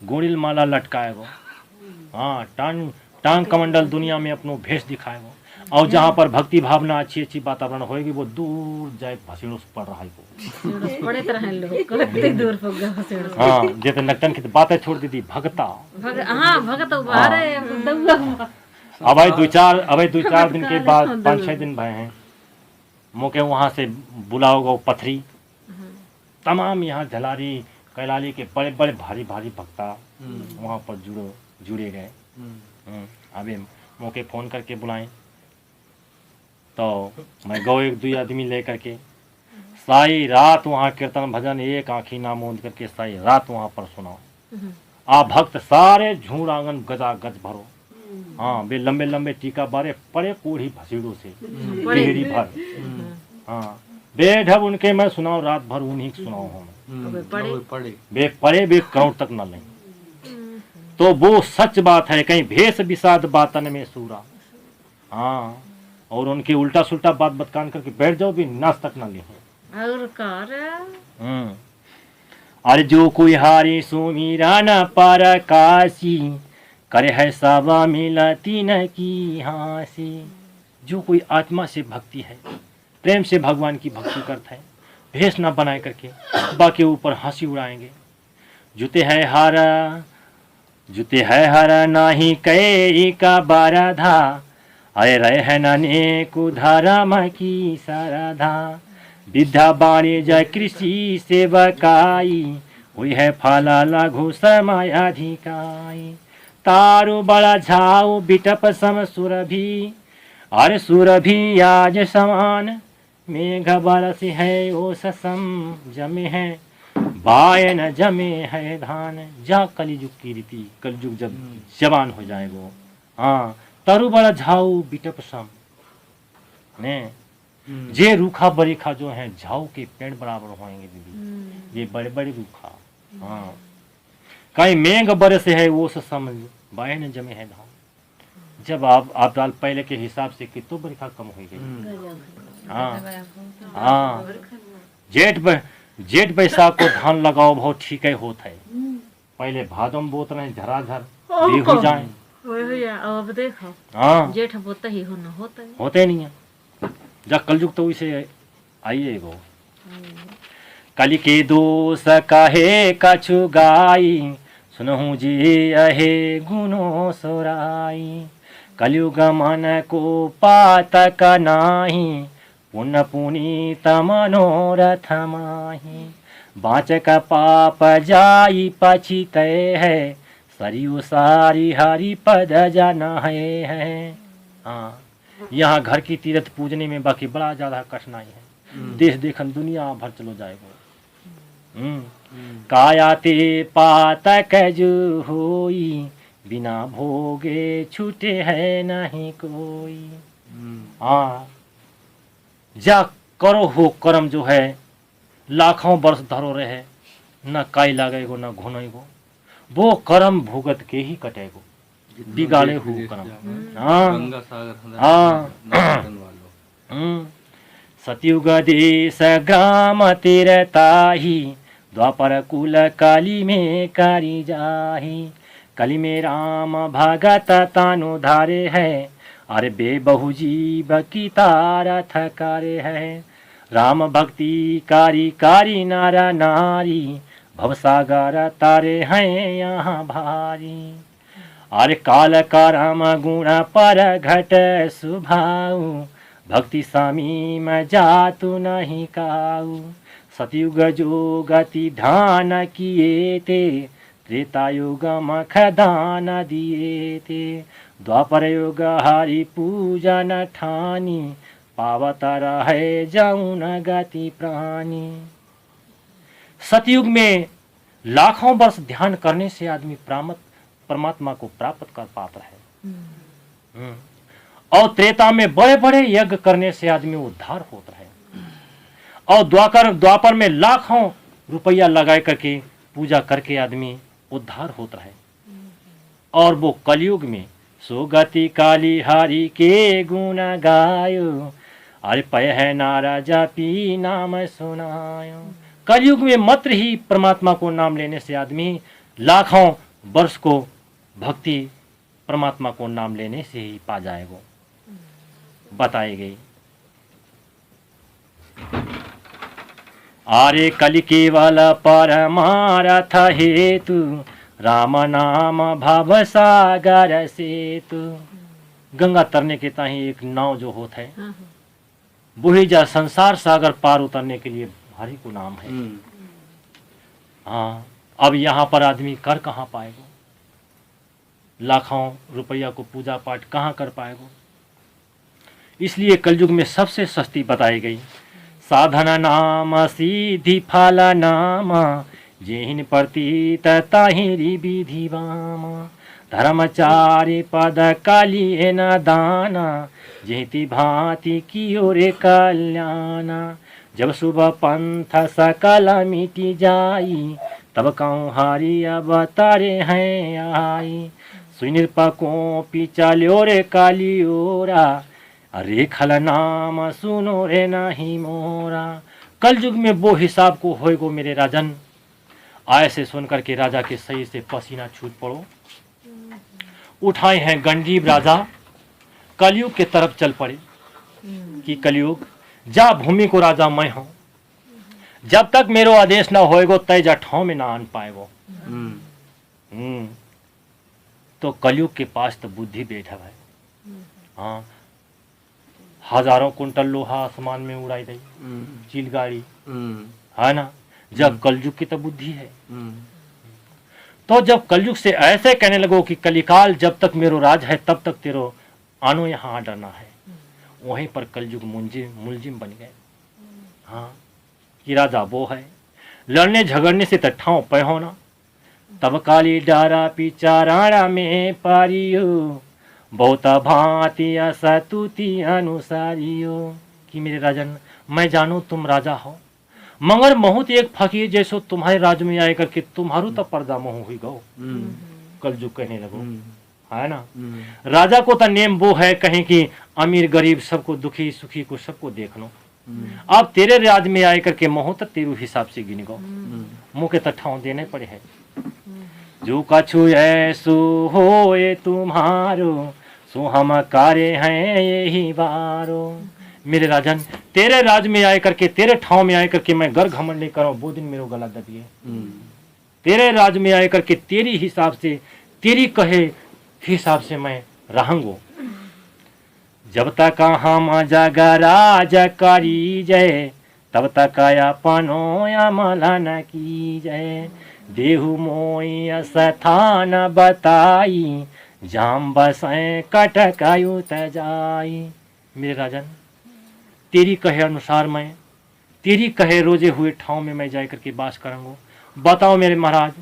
गोड़िल माला लटकाएगो। हाँ, टांग कमंडल दुनिया में अपनो भेष दिखाए वो। और जहाँ पर भक्ति भावना अच्छी अच्छी वातावरण होएगी वो दूर जाए भसीड़ो पड़ रहा है वो। पड़े तरह लोग कते दूर पग गए सेड़। हाँ जैसे नक्टन की बातें छोड़ दी थी भगता। हाँ भगत बाहर है दउआ। अब दो चार दिन के बाद 5-6 दिन भए हैं मोके वहाँ से बुलाओगे वो पथरी तमाम यहाँ झलारी कैलाली के बड़े बड़े भारी भारी भक्ता वहाँ पर जुड़े गए। अबे मौके फ़ोन करके बुलाएं तो मैं गौ 1-2 आदमी लेकर के सारी रात वहाँ कीर्तन भजन एक आँखी ना मूंद करके सारी रात वहाँ पर सुनाओ। आप भक्त सारे झूड़ आंगन गजा गज भरो। हाँ वे लंबे लंबे टीका बारे पड़े कोढ़ी भसीड़ों से ढेरी भर। हाँ बेढब उनके मैं सुनाऊं रात भर उन्हीं को सुनाऊं हूँ वे पड़े वे करोड़ तक न लें। तो वो सच बात है कहीं भेष विषाद बातन में सूरा। हाँ और उनके उल्टा सुल्टा बात बतकान करके बैठ जाओ भी नाच तक न ले। और कार अरे जो कोई हारी सुमीरा न पार काशी करे है सावा मिलती न की हासी। जो कोई आत्मा से भक्ति है प्रेम से भगवान की भक्ति करता है भेष न बनाए करके बाकी ऊपर हंसी उड़ाएंगे। जुते है हरा नाही कई का बाराधा अरे रहे है नाने को धारा मा की साराधा। विद्या बाणी जय कृषि सेवकाई हुई है फाला लघु समायाधिकाई। तारो बड़ा झाओ बिटप सम सुरभि अरे सुरभि आज समान मेघ बरस है ओ ससम जमे है बायन जमे है धान। जा कलयुग की रीति कलयुग जब जवान हो जाए वो। हाँ तरु बड़ा झाऊ बिटप सम ने जे रूखा बरीखा जो है झाऊ के पेड़ बराबर होंगे दीदी ये बड़े बड़े रूखा। हाँ कहीं मेघ बरस है वो ससम बायन जमे है धान। जब आप दाल पहले के हिसाब से कितो बरीखा कम हो गई। हाँ हाँ जेठ बैसाख को धान लगाओ बहुत ठीक है होता है। पहले भादों में बोत रहे झराझर भी हो जाए। अब देखो हाँ जेठ बोता ही होते नहीं है। जब कलयुग तो इसे आइए वो कली के दोष कहे कछु गाई सुनहु जी अहे गुनो सोराई। कलयुग मन को पातक नाही पुण्य पुनीत मनोरथ माही। बाचक पाप जाई पछित है सरियो सारी हरि पद जन है। हाँ यहाँ घर की तीर्थ पूजने में बाकी बड़ा ज्यादा कठिनाई है। देश देखन दुनिया भर चलो जाएगा। कायाते पातक जो होई बिना भोगे छूटे है नहीं कोई। हाँ जा करो हो कर्म जो है लाखों वर्ष धरो रहे न काई लागेगो न घुनेगो वो कर्म भुगत के ही कटेगो बिगाड़े हो कर्म। हाँ सतयुग देश ग्राम तीरताही द्वापर कुल काली में कारी जाही। कली में राम भगत तानु धारे है अरे बे बहु जीव की तारथ करे है। राम भक्ति कारी कारी नारा नारी भवसागर तारे हैं यहाँ भारी। अरे काल का राम गुण पर घट सुभाऊ भक्ति स्वामी में जातु नहीं काऊ। सतयुग जो गति ध्यान किए ते त्रेता युग मख दान दिए ते। द्वापर युग हरि पूजन ठानी पावत रहे जौन गति प्राणी। सतयुग में लाखों वर्ष ध्यान करने से आदमी परमात्मा को प्राप्त कर पाता है। और त्रेता में बड़े बड़े यज्ञ करने से आदमी उद्धार होता है। और द्वापर में लाखों रुपया लगा करके पूजा करके आदमी उद्धार होता है। और वो कलयुग में सुगति काली हरि के गुण गायो अरे पय है नारा जापी नाम सुनायो। कलयुग में मात्र ही परमात्मा को नाम लेने से आदमी लाखों वर्ष को भक्ति परमात्मा को नाम लेने से ही पा जाएगा, बताई गई। आरे कलि केवल परमारथ हेतु, राम नाम भव सागर सेतु। गंगा तरने के ताही एक नाव जो होता है, हाँ, वही जा संसार सागर पार उतरने के लिए हरि को नाम है। हाँ, अब यहाँ पर आदमी कर कहाँ पाएगा, लाखों रुपया को पूजा पाठ कहाँ कर पाएगा। इसलिए कलयुग में सबसे सस्ती बताई गई, साधन नाम सीधि फल नाम, जेहिन प्रतीत ताहिरी विधि वाम। धर्मचारी पद कालिए न दाना, जेति भांति कियो रे कल्याणा। जब शुभ पंथ सकल मिटी जाई, तब कहूँ हारी अवतारे हैं आई। सुनिर्पकों पिचल्यो रे कालियोरा, अरे खल नाम सुनो रे नहीं मोरा। कल युग में वो हिसाब को होएगो मेरे राजन। आय से सुन करके राजा के सही से पसीना छूट पड़ो। उठाए हैं गंडीव राजा, कलयुग के तरफ चल पड़े कि कलयुग जा भूमि को राजा मैं हूं, जब तक मेरो आदेश ना होएगो तय जा ठाव में ना आन पाएगो। तो कलयुग के पास तो बुद्धि बैठा है। हाँ, हजारों कुंटल लोहा आसमान में उड़ाई गई, चिलगाड़ी है ना। जब कलयुग की तो बुद्धि है, तो जब कलयुग से ऐसे कहने लगो कि कलिकाल जब तक मेरो राज है तब तक तेरो आनो यहाँ डरना है, वहीं पर कलयुग मुलजिम बन गए। हाँ, कि राजा वो है, लड़ने झगड़ने से तठाओ पे होना। तब काली डारा पिचाराणा में पारियो, बहुत भांति असतुति अनुसारियो। कि मेरे राजन मैं जानू तुम राजा हो, मगर बहुत एक फकीर जैसो तुम्हारे राज्य में आए करके तुम्हारू तो पर्दा मोह हुई गो। कलयुग कहने लगो, है ना। राजा को तो नेम वो है कहीं कि अमीर गरीब सबको, दुखी सुखी को सबको देख लो। अब तेरे राज में आए करके मोह तो तेरू हिसाब से गिन गो, मुँह के तठाओं देने पड़े है। जो कछु ऐसो होए तुम्हारो, सो हम कार्य हैं यही बारो। मेरे राजन तेरे राज में आए करके, तेरे ठाव में आए करके मैं गर घमंड नहीं करो, वो दिन मेरो गला दबिए। तेरे राज में आए करके तेरी हिसाब से, तेरी कहे हिसाब से मैं रहूंगो। जब तक हम जग राज करी जय, तब तक अपनो अमल न की जय। देहु मोई स्थान बताई, जाम बसें कटकायुत जाई। मेरे राजन तेरी कहे अनुसार मैं, तेरी कहे रोजे हुए ठाव में मैं जाकर के बास करूंगा। बताओ मेरे महाराज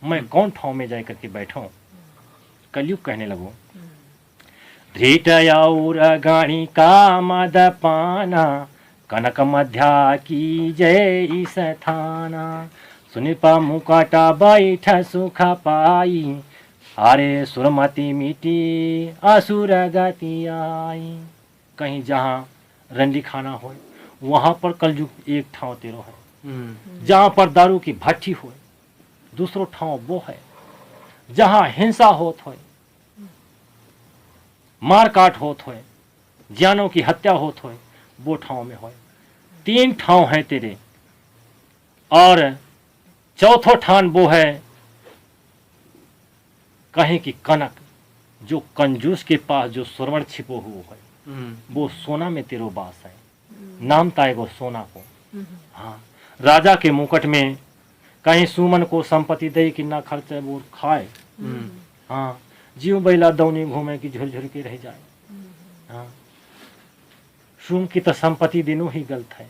मैं कौन ठाव में जाकर के बैठूं। कलयुग कहने लगो, धृत और गाणी का मद पाना, कनक मध्या की जय इस थाना। सुनिपा मुकाटा बैठ सुख पाई, अरे सुरमती मिटी असुर गति आई। कहीं जहाँ रंडी खाना हो वहाँ पर कलयुग एक ठाव तेरो है। जहाँ पर दारू की भट्टी हो दूसरो ठाव वो है। जहाँ हिंसा होत हो, मार काट होत हो, जानों की हत्या होत हो, वो ठाव में हो। तीन ठाव है तेरे, और चौथो ठान वो है कहीं की कनक, जो कंजूस के पास जो स्वर्ण छिपो हुआ है, वो सोना में तेरो बास है। नाम ताएगो सोना को। हाँ, राजा के मुकुट में कहीं सुमन को संपत्ति दे कि ना खर्च वो खाए। हाँ, जीव बैला दौनी घूमे कि झुरझुर के रह जाए। हाँ, सुम की तो संपत्ति दिनों ही गलत है।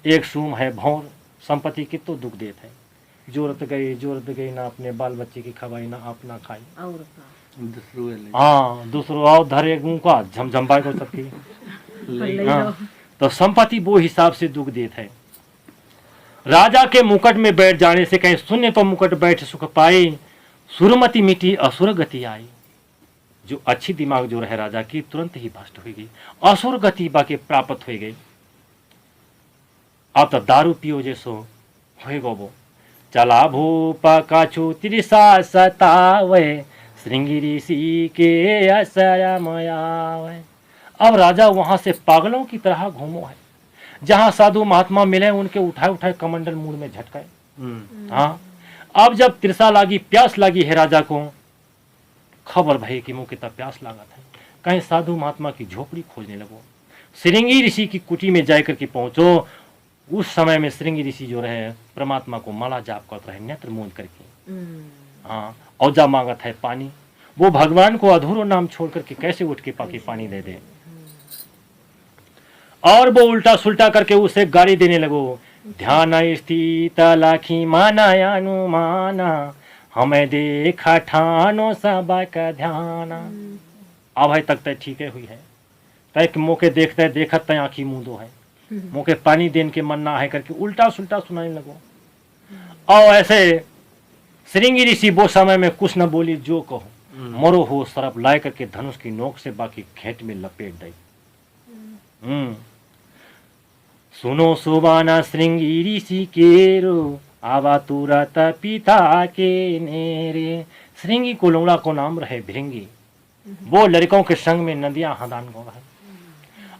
एक सुम है भौर, संपत्ति की तो दुख देत है। जोरत गई ना अपने बाल बच्चे की खवाई ना अपना खाई। और हाँ, दूसरो आओ धरे का झमझम्बा को सबकी। हाँ, तो संपत्ति वो हिसाब से दुख देत है। राजा के मुकुट में बैठ जाने से कहीं शून्य पर मुकुट बैठ सुख पाए, सुरमति मिटी असुर गति आई। जो अच्छी दिमाग जो रहे राजा की तुरंत ही भ्रष्ट हो गई, असुर गति बाके प्राप्त हो गई। अब तो दारू पियो जैसो होएगो वो। चला भूप कछु त्रिसा सतावे, श्रृंगी ऋषि के आश्रम आवे। अब राजा वहां से पागलों की तरह घूमो है, जहां साधु महात्मा मिले उनके उठाए उठाए कमंडल मुंह में झटकाए। हाँ, अब जब तिरसा लागी, प्यास लगी है राजा को, खबर भई कि मुँह कितना प्यास लागत है, कहीं साधु महात्मा की झोपड़ी खोजने लगो। श्रृंगी ऋषि की कुटी में जाकर के पहुंचो। उस समय में श्रृंगी ऋषि जो रहे परमात्मा को माला जाप करते रहे नेत्र मूंद करके। हाँ, और जा मांगत है पानी। वो भगवान को अधूरो नाम छोड़ करके कैसे उठ के पाके पानी दे दे, और वो उल्टा सुल्टा करके उसे गाली देने लगो। ध्यान स्थित लाखी माना अनुमाना, हमें देखा ठानो सब का ध्यान। अब है तक तय ठीक है हुई है, तय मौके देखते देखत तय आँखी मुंदो है, मौके पानी देन के मन ना है करके उल्टा सुल्टा सुनाने लगो। और ऐसे श्रृंगी ऋषि वो समय में कुछ न बोली, जो कहो मरो हो सरप लाए करके धनुष की नोक से बाकी घेट में लपेट दई। सुनो सुबाना श्रृंगी ऋषि केरो, आवा तुरत पिता के नेरे। श्रृंगी को लौड़ा को नाम रहे भृंगी। वो लड़कों के संग में नदियां हदान गो रहे,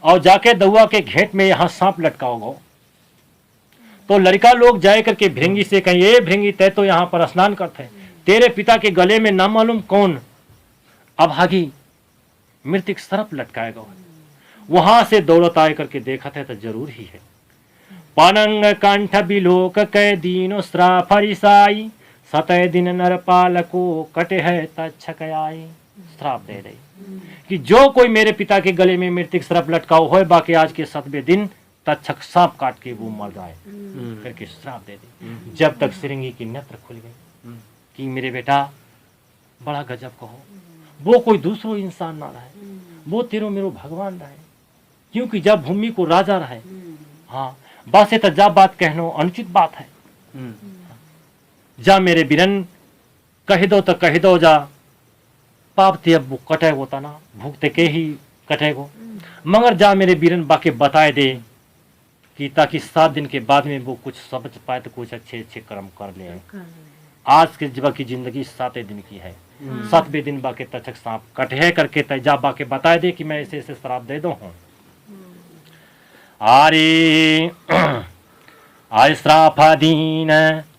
और जाके दउआ के घेट में यहाँ सांप लटकाओ गो। तो लड़का लोग जाए करके भृंगी से कहीं, ये भृंगी तय तो यहाँ पर स्नान करते, तेरे पिता के गले में ना मालूम कौन अभागी मृतिक सरप लटकाएगा। वहां से दौड़त आए करके देखा था तो जरूर ही है। पानंग कंठ बिलोक कै दीनो श्राफरिसाई, सतय दिन नरपाल को कटे है तक्षक आई। श्राप दे रही कि जो कोई मेरे पिता के गले में मृतिक सरप लटकाओ हो, बाकी आज के 7वें दिन तक्षक सांप काट के वो मर जाए करके श्राप दे दी। जब तक श्रृंगी की नेत्र खुल गई कि मेरे बेटा बड़ा गजब कहो, वो कोई दूसरो इंसान ना रहे, वो तेरो मेरो भगवान रहे। क्योंकि जब भूमि को राजा रहे, हाँ बासे तो जा बात कहनो अनुचित बात है। जा मेरे बिरन कह दो तो कह दो, जा पाप ते अब वो कटे होता ना, भूखते के ही कटेगो, मगर जा मेरे बिरन बाके बताए दे कि ताकि 7 दिन के बाद में वो कुछ समझ पाए तो कुछ अच्छे अच्छे कर्म कर ले। आज के जीवा की जिंदगी 7 दिन की है, 7वें दिन बाके तक्षक सांप कटे करके तय जा बाके बताए दे कि मैं ऐसे ऐसे श्राप दे दो हूँ। आरे आय श्रापाधीन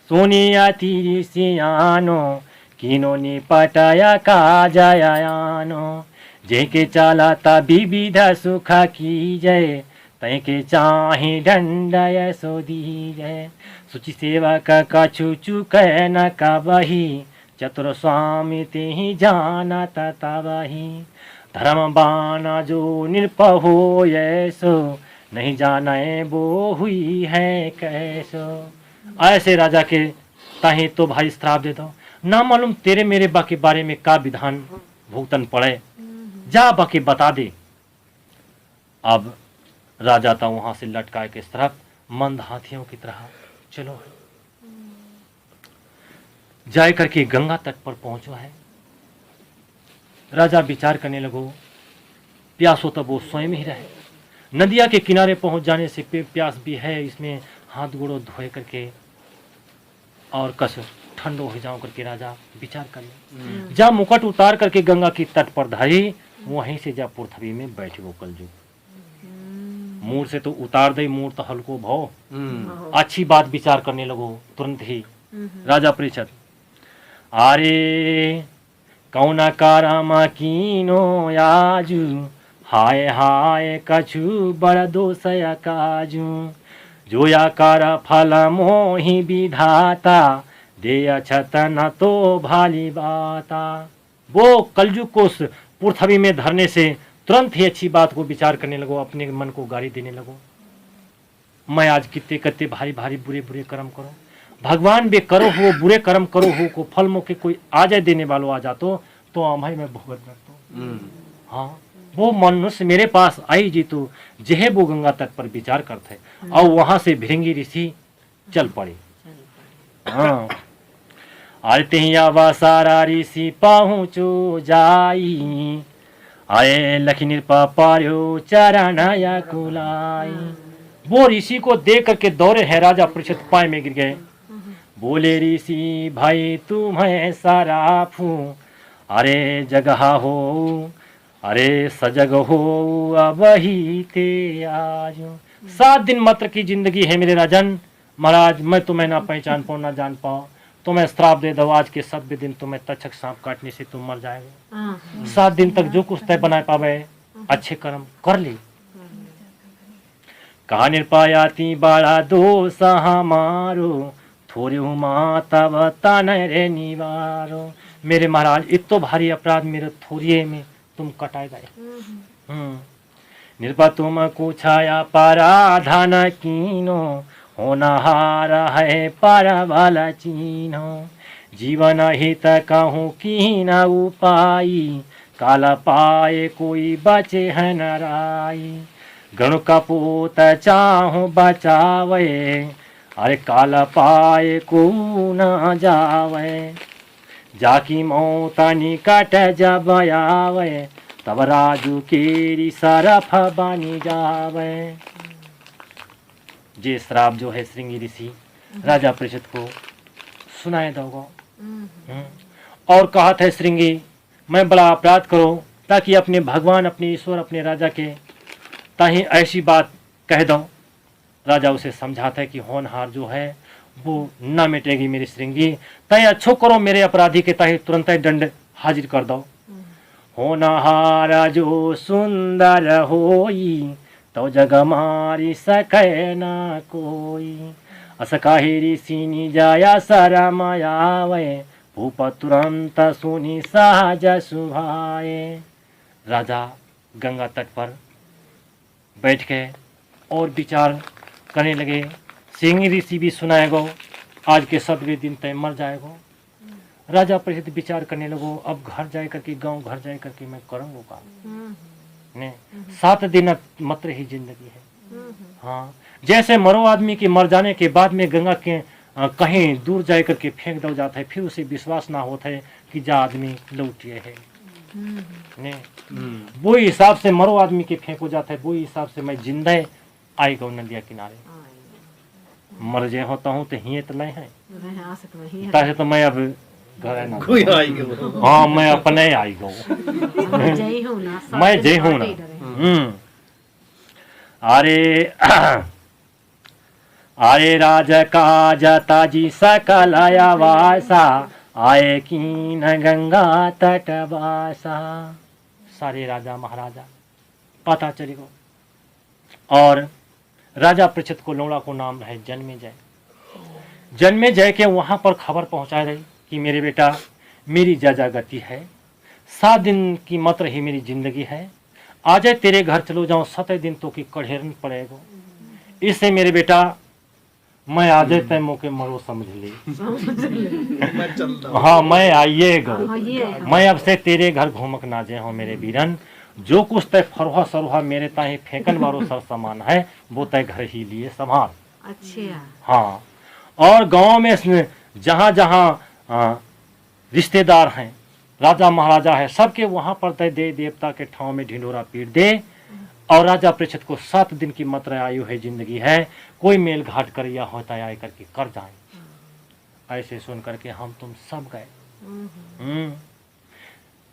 सोनिया तिरिसियानो, किनो निपटाया काजयानो। जेके चालाता विविध सुख की जय, तय के चाहे दंडय सो दी जय। सुचि सेवा का कछु चुक न कबही, चतुर स्वामी ते ही जाना तबही। धर्म बाना जो निरप हो ऐसो, नहीं जाने वो हुई है कैसो। ऐसे राजा के ताही तो भाई श्राप दे दो, ना मालूम तेरे मेरे बा के बारे में का विधान भुगतन पड़े, जा बाकी बता दे। अब राजा था वहां से लटकाए के तरफ मंद हाथियों की तरह चलो जाए करके गंगा तट पर पहुंचो है। राजा विचार करने लगो, प्यासो तब वो स्वयं ही रहे। नदिया के किनारे पहुंच जाने से प्यास भी है, इसमें हाथ गोड़ो धोए करके और कस ठंडो हो जाओ करके राजा विचार कर ले। जा मुकुट उतार करके गंगा की तट पर धाई, वहीं से जा पृथ्वी में बैठ गो कलजू। मूर से तो उतार दे, मूर तो हल्को भाव अच्छी बात विचार करने लगो तुरंत ही। राजा परीक्षित, आरे कौना कारामा कीनो याजू, हाय हाय कछु बड़ दोषया काजू। जो याकार फल मोहि विधाता, दे अछत न तो भाली बाता। वो कलयुग को पृथ्वी में धरने से तुरंत ही अच्छी बात को विचार करने लगो, अपने मन को गाली देने लगो। मैं आज कितने कितने भारी भारी बुरे बुरे कर्म करो, भगवान बे करो हो बुरे कर्म करो हो को फल मौके कोई आ जाए देने वालों आ जातो तो अमाई में भुगत करतो। हाँ, वो मनुष्य मेरे पास आई जी तो जेहे वो गंगा तट पर विचार करते और वहां से भृंगी ऋषि चल पड़े। हाँ, आते ही आवा सारा ऋषि पहुँचो जाई, आए लखी निरपा पार्यो चरणाया कुलाई। वो ऋषि को देख करके दौड़े हैं, राजा परीक्षित पाए में गिर गए। बोले ऋषि भाई तुम्हें सराफू, अरे जगह हो अरे सजग हो अब ही ते आज। 7 दिन मात्र की जिंदगी है मेरे राजन। महाराज मैं तुम्हें ना पहचान पाऊँ ना जान पाऊँ, तुम्हें श्राप दे दो आज के 7वें दिन तुम्हें तक्षक सांप काटने से तुम मर जाएगा। 7 दिन तक जो कुछ तय बना पावे अच्छे कर्म कर ले। कहा निर्पायाती बाड़ा दोष हमारो थोड़े माता तन रे निवारो। मेरे महाराज इत तो भारी अपराध मेरे थोड़िए में तुम कटाए गए। निर्पा तुम को छाया पराधन कीनो होनहार है पर वाला चीनो। जीवन हित कहूँ की न उपाई काल पाए कोई बचे है नराई। गण कपूत चाहूँ बचावे अरे काल पाए को न जावे। जाकी मौत निकट जब आवे तब राजू केरी सरफ बनी जावे। ये श्राप जो है श्रृंगी ऋषि राजा परीक्षित को सुनाए दोगो। और कहा था श्रृंगी मैं बड़ा अपराध करो ताकि अपने भगवान अपने ईश्वर अपने राजा के ताही ऐसी बात कह दो। राजा उसे समझाता है कि होनहार जो है वो न मिटेगी मेरी श्रृंगी, तय अच्छो करो मेरे अपराधी के ताही तुरंत ही दंड हाजिर कर दो। होनहार जो सुंदर होई तो जग मारी सके ना कोई। अस काहे ऋषि निजाया शरम आवे भूप तुरंत सुनी सहज सुभाए। राजा गंगा तट पर बैठ के और विचार करने लगे। सिंह ऋषि भी सुनाएगो आज के 7वें दिन तय मर जाएगो। राजा परीक्षित विचार करने लगो अब घर जाए करके गांव घर जाए करके मैं करूँगा का ने 7 दिन मात्र ही जिंदगी है। हाँ जैसे मरो आदमी के मर जाने के बाद में गंगा के कहीं दूर जाए करके फेंक दो जाता है, फिर उसे विश्वास ना होता है कि जा आदमी लौटिए है ने। वो हिसाब से मरो आदमी के फेंको जाता है, वो हिसाब से मैं जिंदा आई गौ नदिया किनारे। मर जे होता हूँ तो हिये तो नहीं है तासे तो मैं अब घर ना कोई आएगा वो। हाँ मैं अपने आई गौ मैं जय हूँ ना। अरे अरे राज काज ताजी सकल आवासा आए कीन गंगा तट वासा। सारे राजा महाराजा पता चलेगा। और राजा परीक्षित को लौड़ा को नाम है जन्मेजय। जन्मेजय के वहां पर खबर पहुंचा रही कि मेरे बेटा मेरी जजा गति है, 7 दिन की मात्र ही मेरी जिंदगी है। आज तेरे घर चलो जाऊं 7 दिन तो की कढ़ेरन पड़ेगा। इससे मेरे बेटा मैं आज तय मौके मरो समझ ले। मैं चलता हूँ। हाँ मैं आइएगा। मैं अब से तेरे घर घूमक ना जे हो मेरे बीरन। जो कुछ तय फरहा सरुहा मेरे ताही फेंकन वारो सर सामान है वो तय घर ही लिए संभाल। अच्छा हाँ और गांव में जहाँ जहाँ रिश्तेदार हैं राजा महाराजा है सबके वहां पर तय दे देवता के ठाव में ढिंडोरा पीट दे। और राजा परीक्षित को 7 दिन की मात्र आयु है जिंदगी है, कोई मेल घाट कर या होता है आय करके कर जाए। ऐसे सुन करके हम तुम सब गए।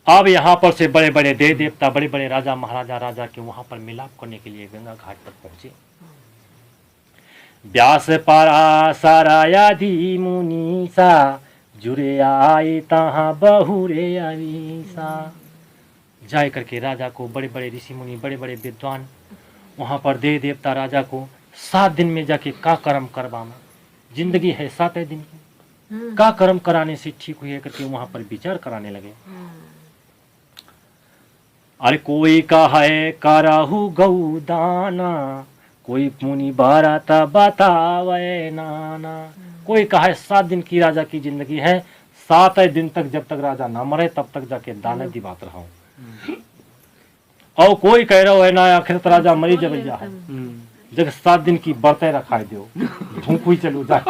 अब यहाँ पर से बड़े बड़े देव देवता बड़े बड़े राजा महाराजा राजा के वहां पर मिलाप करने के लिए गंगा घाट पर पहुंचे। व्यास पराशरायादि मुनीसा जुरे आए तहाँ बहुरे अवीसा। जाए करके राजा को बड़े बड़े ऋषि मुनि बड़े बड़े विद्वान वहां पर देव देवता राजा को 7 दिन में जाके का कर्म करवाना, जिंदगी है 7 दिन की, का कर्म कराने से ठीक हुई है करके वहां पर विचार कराने लगे। अरे कोई का है कराहु गौदाना कोई मुनि बारात बतावे नाना। कोई कहा है 7 दिन की राजा की जिंदगी है, 7 दिन तक जब तक राजा ना मरे तब तक जाके दाने दिवात रहा। और कोई कह रहा है ना आखिर तो राजा मरी जब जा है जब 7 दिन की बरते रखाए दो झुंकुई चलू जाए।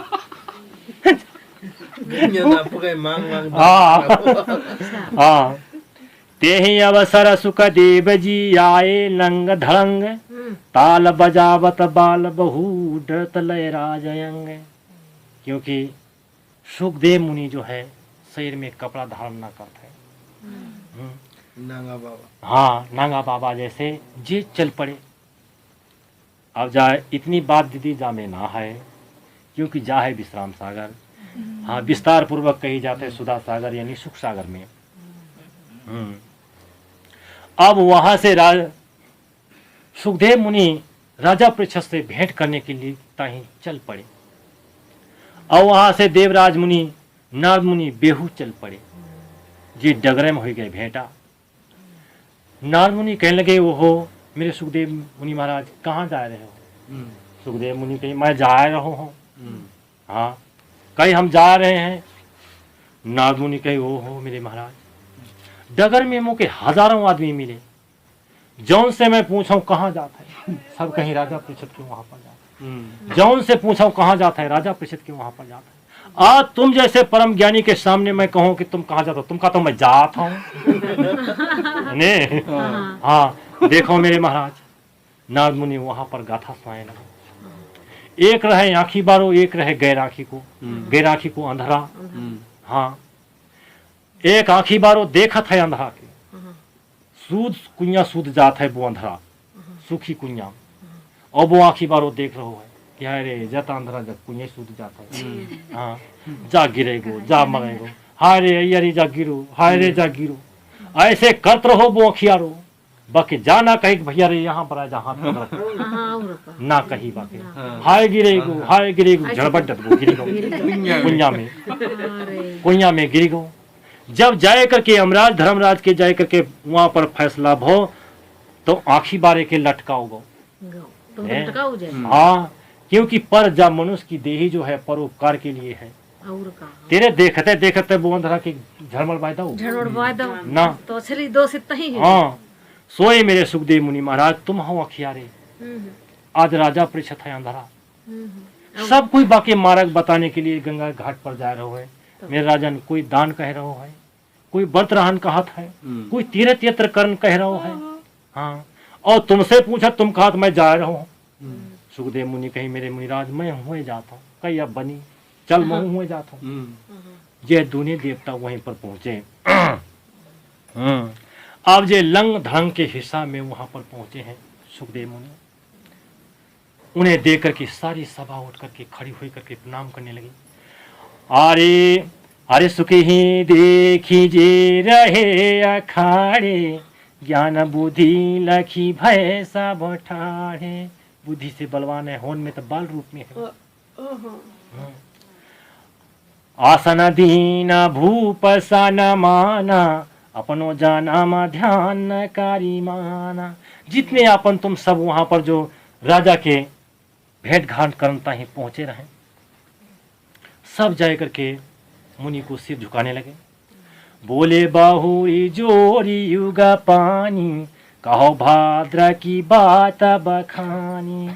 हाँ ते ही अवसर सुख देव जी आए लंग धड़ंग ताल बजावत बाल बहु डरत लय राजयंग। क्योंकि सुखदेव मुनि जो है शरीर में कपड़ा धारण न करते नांगा बाबा। हाँ, नांगा बाबा जैसे जे चल पड़े। अब जाए इतनी बात दीदी जा में ना है, क्योंकि जा है विश्राम सागर। हाँ, विस्तार पूर्वक कही जाते हैं सुधा सागर यानी सुख सागर में। अब वहां से सुखदेव मुनि राजा परीक्षित से भेंट करने के लिए ताही चल पड़े। और वहां से देवराज मुनि नारद मुनि बेहू चल पड़े। जी डगरे में हो गए भेंटा। नारद मुनि कहने लगे, वो हो मेरे सुखदेव मुनि महाराज कहाँ जा रहे हो? सुखदेव मुनि कही, मैं जा रहा हूँ। हाँ, कहीं हम जा रहे हैं। नारद मुनि कहे, ओ हो मेरे महाराज, डगर में मुँह के हजारों आदमी मिले, जौन से मैं पूछा कहाँ जाता है, सब कहीं राजा परीक्षित क्यों वहां पर जाता है। जौन से पूछा कहाँ जाता है, राजा परीक्षित क्यों वहां पर जाता है। आज तुम जैसे परम ज्ञानी के सामने मैं कहूँ कि तुम कहाँ जाते हो, तुम कहा तो मैं जाता हूँ। ने हाँ, देखो मेरे महाराज, नारद मुनि वहां पर गाथा सुनाए लगा। एक रहे आंखी बारो, एक रहे गैर आंखी को, गैर आंखी को अंधरा। हाँ, एक आंखी बारो देखत है अंधरा के, सूद कुइया सूद जात है वो अंधरा, सुखी कुइया। और वो आंखी बारो देख रहो है कि अरे जत अंधरा जब कुइया सूद जाता है। हाँ, जा गिरेगो, जा मरेगो, हाय रे अय्यरी जा गिरो, हाय रे जा गिरो, ऐसे करत रहो वो अखियारो। बाकी जा ना कही भैया रे यहाँ पर आ जा, हाथ पकड़ ना कही बाकी हाय गिरेगो झड़बट गो गिरेगो कुइया में गिरेगो। जब जाए करके यमराज धर्मराज के जाए करके वहां पर फैसला भो तो आंखी बारे के लटकाओ गो। हाँ, क्योंकि पर जब मनुष्य की देही जो है परोपकार के लिए है। तेरे देखते देखते वो अंधरा की झड़मड़ बायदा ना तो छली दो से तही है। हाँ, सोए मेरे सुखदेव मुनि महाराज, तुम हो अखियारे, आज राजा परीक्षित है अंधरा। सब कोई बाकी मार्ग बताने के लिए गंगा घाट पर जा रहे हो है। मेरे राजन, कोई दान कह रहो है, कोई व्रत रहन कहत है, कोई तीर्थ यात्रा करन कह रहो है। हाँ, और तुमसे पूछा तुम कहा मैं जा रहा हूँ। सुखदेव मुनि कही, मेरे मुनिराज मैं हुए जाता हूँ। कही अब बनी चल मैं हुए जाता हूँ। ये दोनों देवता वहीं पर पहुंचे। अब जे लंग धड़ंग के हिस्सा में वहां पर पहुंचे हैं सुखदेव मुनि। उन्हें देख करके सारी सभा उठ करके खड़ी हुई करके प्रणाम करने लगी। अरे अरे सुखी ही देखी जे रहे अखाड़े, ज्ञान बुद्धि लखी भय सब ठाड़े। बुद्धि से बलवान है, होन में तो बाल रूप में है। आसन दीन भूप सन माना, अपनो जाना मा ध्यान कारी माना। जितने अपन तुम सब वहां पर जो राजा के भेंट घाट करता ही पहुंचे रहे, सब जाए करके मुनि को सिर झुकाने लगे। बोले बाहुरी जोरी युग पानी, कहो भाद्र की बात बखानी।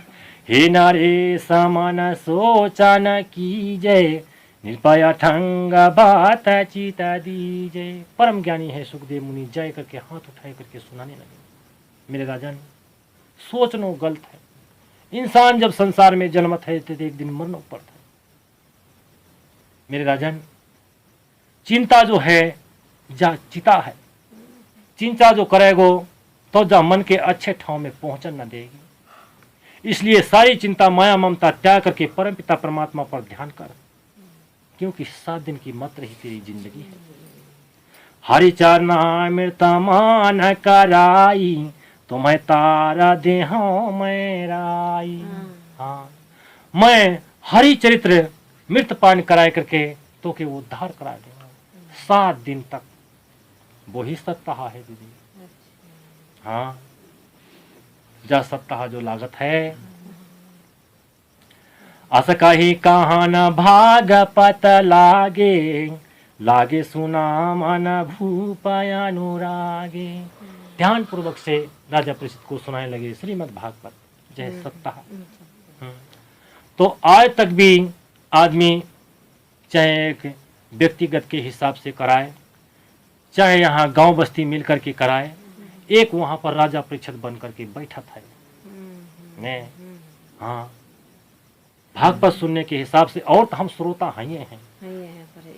हे नारे समान सोचा न कीजय, निर्भया ठंग बात चिता दीजय। परम ज्ञानी है सुखदेव मुनि, जय करके हाथ उठाए करके सुनाने लगे। मेरे राजन, सोचनो गलत है। इंसान जब संसार में जन्मत है तो एक दिन मरना पड़ता है। मेरे राजन, चिंता जो है जा चिता है, चिंता जो करेगो तो जा मन के अच्छे ठाव में पहुंचन न देगी। इसलिए सारी चिंता माया ममता त्याग करके परम पिता परमात्मा पर ध्यान कर, क्योंकि 7 दिन की मात्र ही तेरी जिंदगी है। हरि चरना मृता मान कराई, तुम्हें तारा देहो मैं राई। हाँ, मैं हरि चरित्र मृत पान कराए करके तो के वो उद्धार करा देगा 7 दिन तक। वो ही सप्ताह है दीदी। हाँ, जा सप्ताह जो लागत है, अस कही कहा न भाग पत लागे, लागे सुना मन भूप अनुरागे। ध्यान पूर्वक से राजा परीक्षित को सुनाने लगे श्रीमद् भागवत जय सप्ताह। तो आज तक भी आदमी चाहे एक व्यक्तिगत के हिसाब से कराए, चाहे यहाँ गांव बस्ती मिल करके कराए, एक वहां पर राजा परीक्षित बन करके बैठा था। ने हाँ, भागवत सुनने के हिसाब से, और तो हम श्रोता हैं।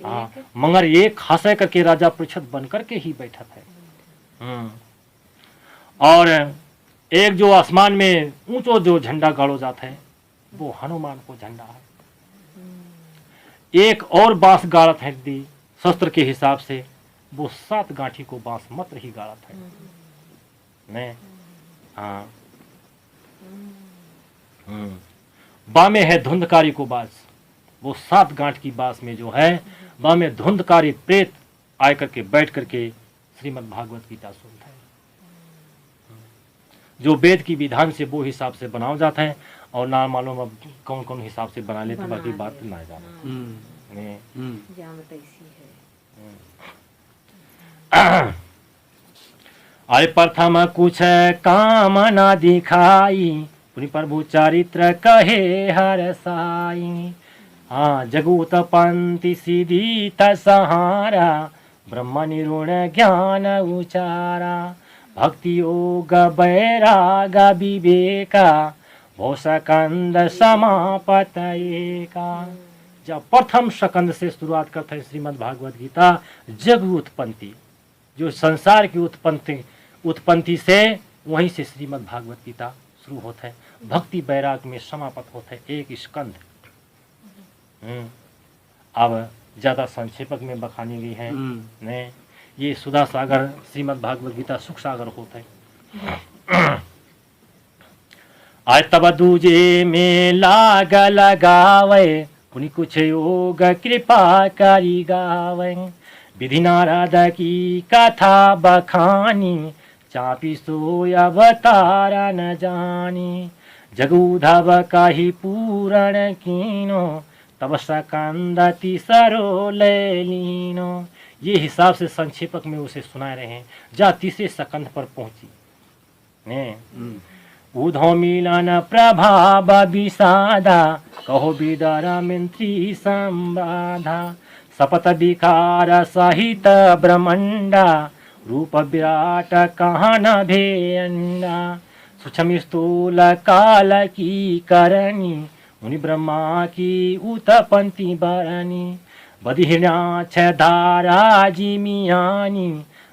हाँ, मगर एक खासा करके राजा परीक्षित बन करके ही बैठा था। और एक जो आसमान में ऊंचो जो झंडा गाड़ो जाता है वो हनुमान को झंडा है। एक और बांस गाड़त है दी शस्त्र के हिसाब से, वो 7 गांठी को बांस मात्र ही गाड़त है ने। हाँ बामे है धुंधकारी को बास, वो 7 गांठ की बास में जो है बामे धुंधकारी प्रेत आय करके बैठ करके श्रीमद् भागवत गीता सुनता है। जो वेद की विधान से वो हिसाब से बनाओ जाता है और ना मालूम अब कौन कौन हिसाब से बना लेते, बाकी बात ना जाना ने। जामत ऐसी है। अरे प्रथम कुछ काम ना दिखाई, पुनि प्रभु चरित्र कहे हर साई। हाँ जगूत पंथी सीधी सहारा, ब्रह्म निरुण ज्ञान उचारा। भक्ति योग बैराग विवेका, भोसकंद समापत एका। जब प्रथम सकंद से शुरुआत करते हैं श्रीमद् भागवत गीता, जग उत्पत्ति, जो संसार की उत्पत्ति से वहीं से श्रीमद् भागवत गीता शुरू होता है। भक्ति बैराग में समापत होता है एक स्कंद। अब ज्यादा संक्षेपक में बखानी गई है ने। ये सुधा सागर श्रीमद् भागवत गीता सुख सागर होता है। आज तब दूजे में लाग लगावे, पुनि कुछ योग कृपा करी गावे। विधि नारद की कथा बखानी, चापी सोय अवतारा न जानी। जगूधव कही पूरण कीनो, तब सकंदति सरो ले लीनो। ये हिसाब से संक्षेपक में उसे सुना रहे हैं। जा तीसरे सकंद पर पहुंची ने। उधो मिलन प्रभाव विषादा, कहो विदर मंत्री संबाधा। सपत विकार सहित ब्रह्मंडा, रूप विराट कहाँ न भेयंडा। सूक्ष्म स्थूल काल की करणी, मुनि ब्रह्मा की उत्पत्ति बरनी। बधिरनाथ धारा जिमियानी,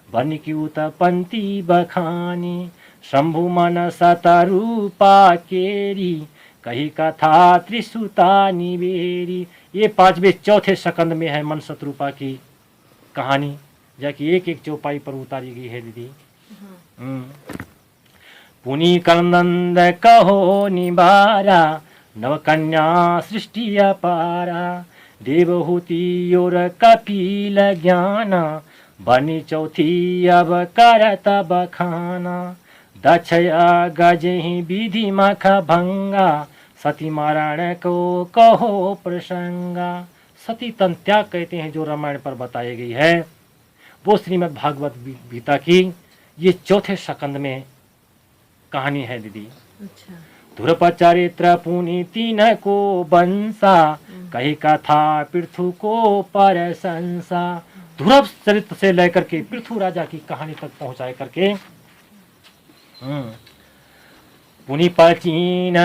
बन की उत्पत्ति बखानी। शंभु मन सतरूपा केरी, कही कथा त्रिसुता निवेरी। ये 5वें चौथे सकंद में है मन शत्रुपा की कहानी, जाकि एक एक चौपाई पर उतारी गई है दीदी। पुनि कंदंद कहो निबारा, नवकन्या सृष्टि अपारा। देवहूति और कपिल ज्ञाना, बनी चौथी अब करत बखाना। दक्षया गजहि विधि मख भंगा, सती मारण को कहो प्रसंगा। सती तन त्याग कहते हैं जो रामायण पर बताई गई है, वो श्रीमद् भागवत गीता की ये चौथे सकंद में कहानी है दीदी। अच्छा। ध्रुव चरित्र पुनि तीन को बंसा, कही कथा पृथु को प्रशंसा। ध्रुव चरित्र से लेकर के पृथु राजा की कहानी तक पहुंचाए करके पुनि पचीन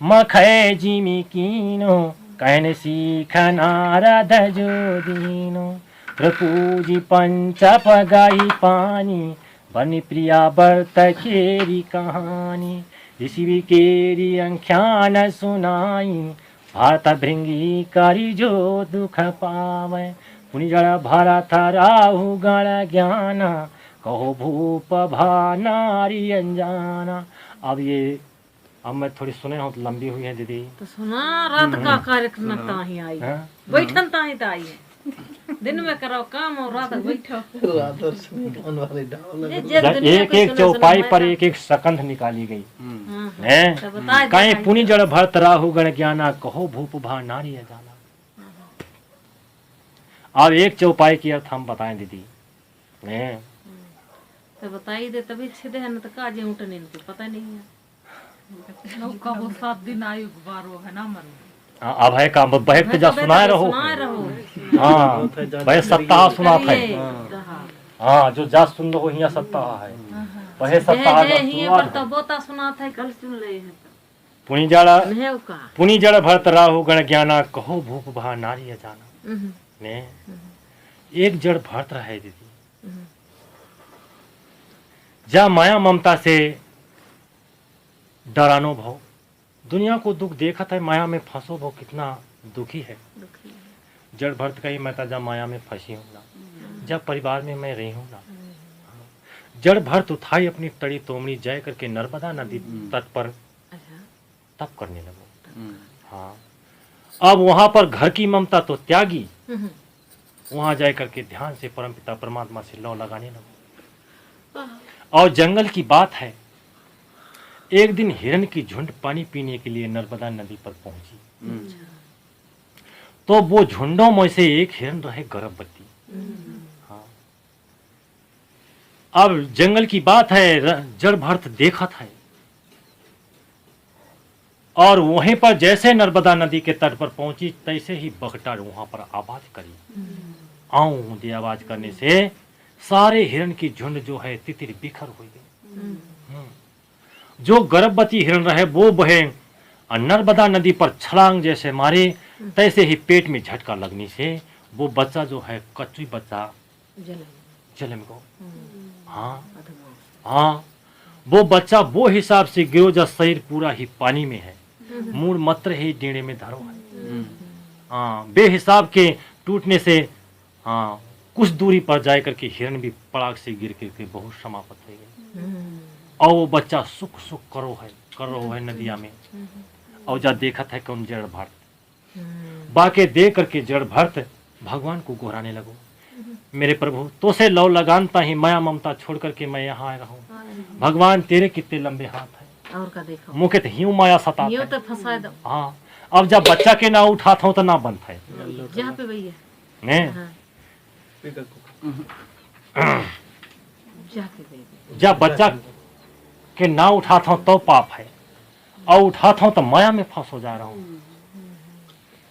मखय जिमि कीनो, कहन सीख नारद जो दीनो। प्रपूजी पंचप गाई पानी, बनी प्रिया बर्त केरी कहानी। ऋषि केरी अंख्यान सुनाई, भारत भृंगी करी जो दुख पावे। पुनि जड़ भरत राहु गण ज्ञाना, कहो भूप भा नारी अनजाना। अब ये अब मैं थोड़ी सुने हो तो लंबी हुई है दीदी। तो सुना रात का कार्यक्रम ताही आई, बैठन ताही ताई है। दिन में करो काम और रात बैठो। एक एक चौपाई पर एक एक सकंध निकाली गई है। कहीं पुनि जड़ भरत राहु गण ज्ञाना, कहो भूप भा नारी अनजाना। अब एक चौपाई की अर्थ हम बताएं दीदी। तो बताई दे तभी छिदे है, न तो काजे उठने इनके पता नहीं है। नौका वो 7 दिन आयु बारो है ना मन। अब है काम बहक पे जा सुनाए रहो। हाँ भाई सप्ताह सुना था। हाँ जो जा सुन लो यहाँ सप्ताह है, वह सप्ताह तो बोता सुना था कल सुन ले। पुनि जड़ भरत राहु गण ज्ञाना, कहो भूप भा नारी अजाना। ने एक जड़ भरत रहे दीदी, जा माया ममता से डरानो भव, दुनिया को दुख देखत है, माया में फंसो भव, कितना दुखी है। दुखी है। जड़ भरत कही मैं तो जब माया में फंसी हूँ ना, जब परिवार में मैं रही हूँ ना, जड़ भरत उठाई अपनी तड़ी तोमड़ी जय करके नर्मदा नदी तट पर अच्छा। तप करने लगो। हाँ, अब वहां पर घर की ममता तो त्यागी, वहां जाए करके ध्यान से परमपिता परमात्मा से लौ लगाने लगो। और जंगल की बात है, एक दिन हिरण की झुंड पानी पीने के लिए नर्मदा नदी पर पहुंची। तो वो झुंडों में से एक हिरण रहे गर्भवती। हाँ, अब जंगल की बात है, जड़ भरत देखा था, और वहीं पर जैसे नर्मदा नदी के तट पर पहुंची तैसे ही बगटा वहां पर आवाज करी। आऊं दे आवाज करने से सारे हिरण की झुंड जो है तितिर बिखर हो गई। जो गर्भवती हिरण रहे वो बहे नर्मदा नदी पर छलांग जैसे मारे, तैसे ही पेट में झटका लगने से वो बच्चा जो है कच्ची बच्चा जन्म गो। हाँ हाँ, वो बच्चा वो हिसाब से गिरो जब शरीर पूरा ही पानी में है, मूल मात्र ही डेढ़े में धरो है। हाँ, बेहिसाब के टूटने से हाँ कुछ दूरी पर जाए करके हिरण भी पड़ाक से गिर के बहुत समाप्त हो गए। और वो बच्चा सुख सुख कर रहो है नदिया में। और जब देखा था कौन जड़ भरत बाके दे करके जड़ भरत भगवान को गोहराने लगो, मेरे प्रभु तो से लौ लगानता ही माया ममता छोड़ करके मैं यहाँ आ रहा हूँ। भगवान तेरे कितने लंबे हाथ है, और का देखो मुँह के तो ह्यू माया सता यूं तो फंसा दो। हाँ, अब जब बच्चा के ना उठाता हूँ तो ना बंद है जहाँ पे भैया ने जाके दे दे। जब बच्चा के ना उठाता हूँ तो पाप है, और उठाता हूँ तो माया में फंस हो जा रहा हूँ।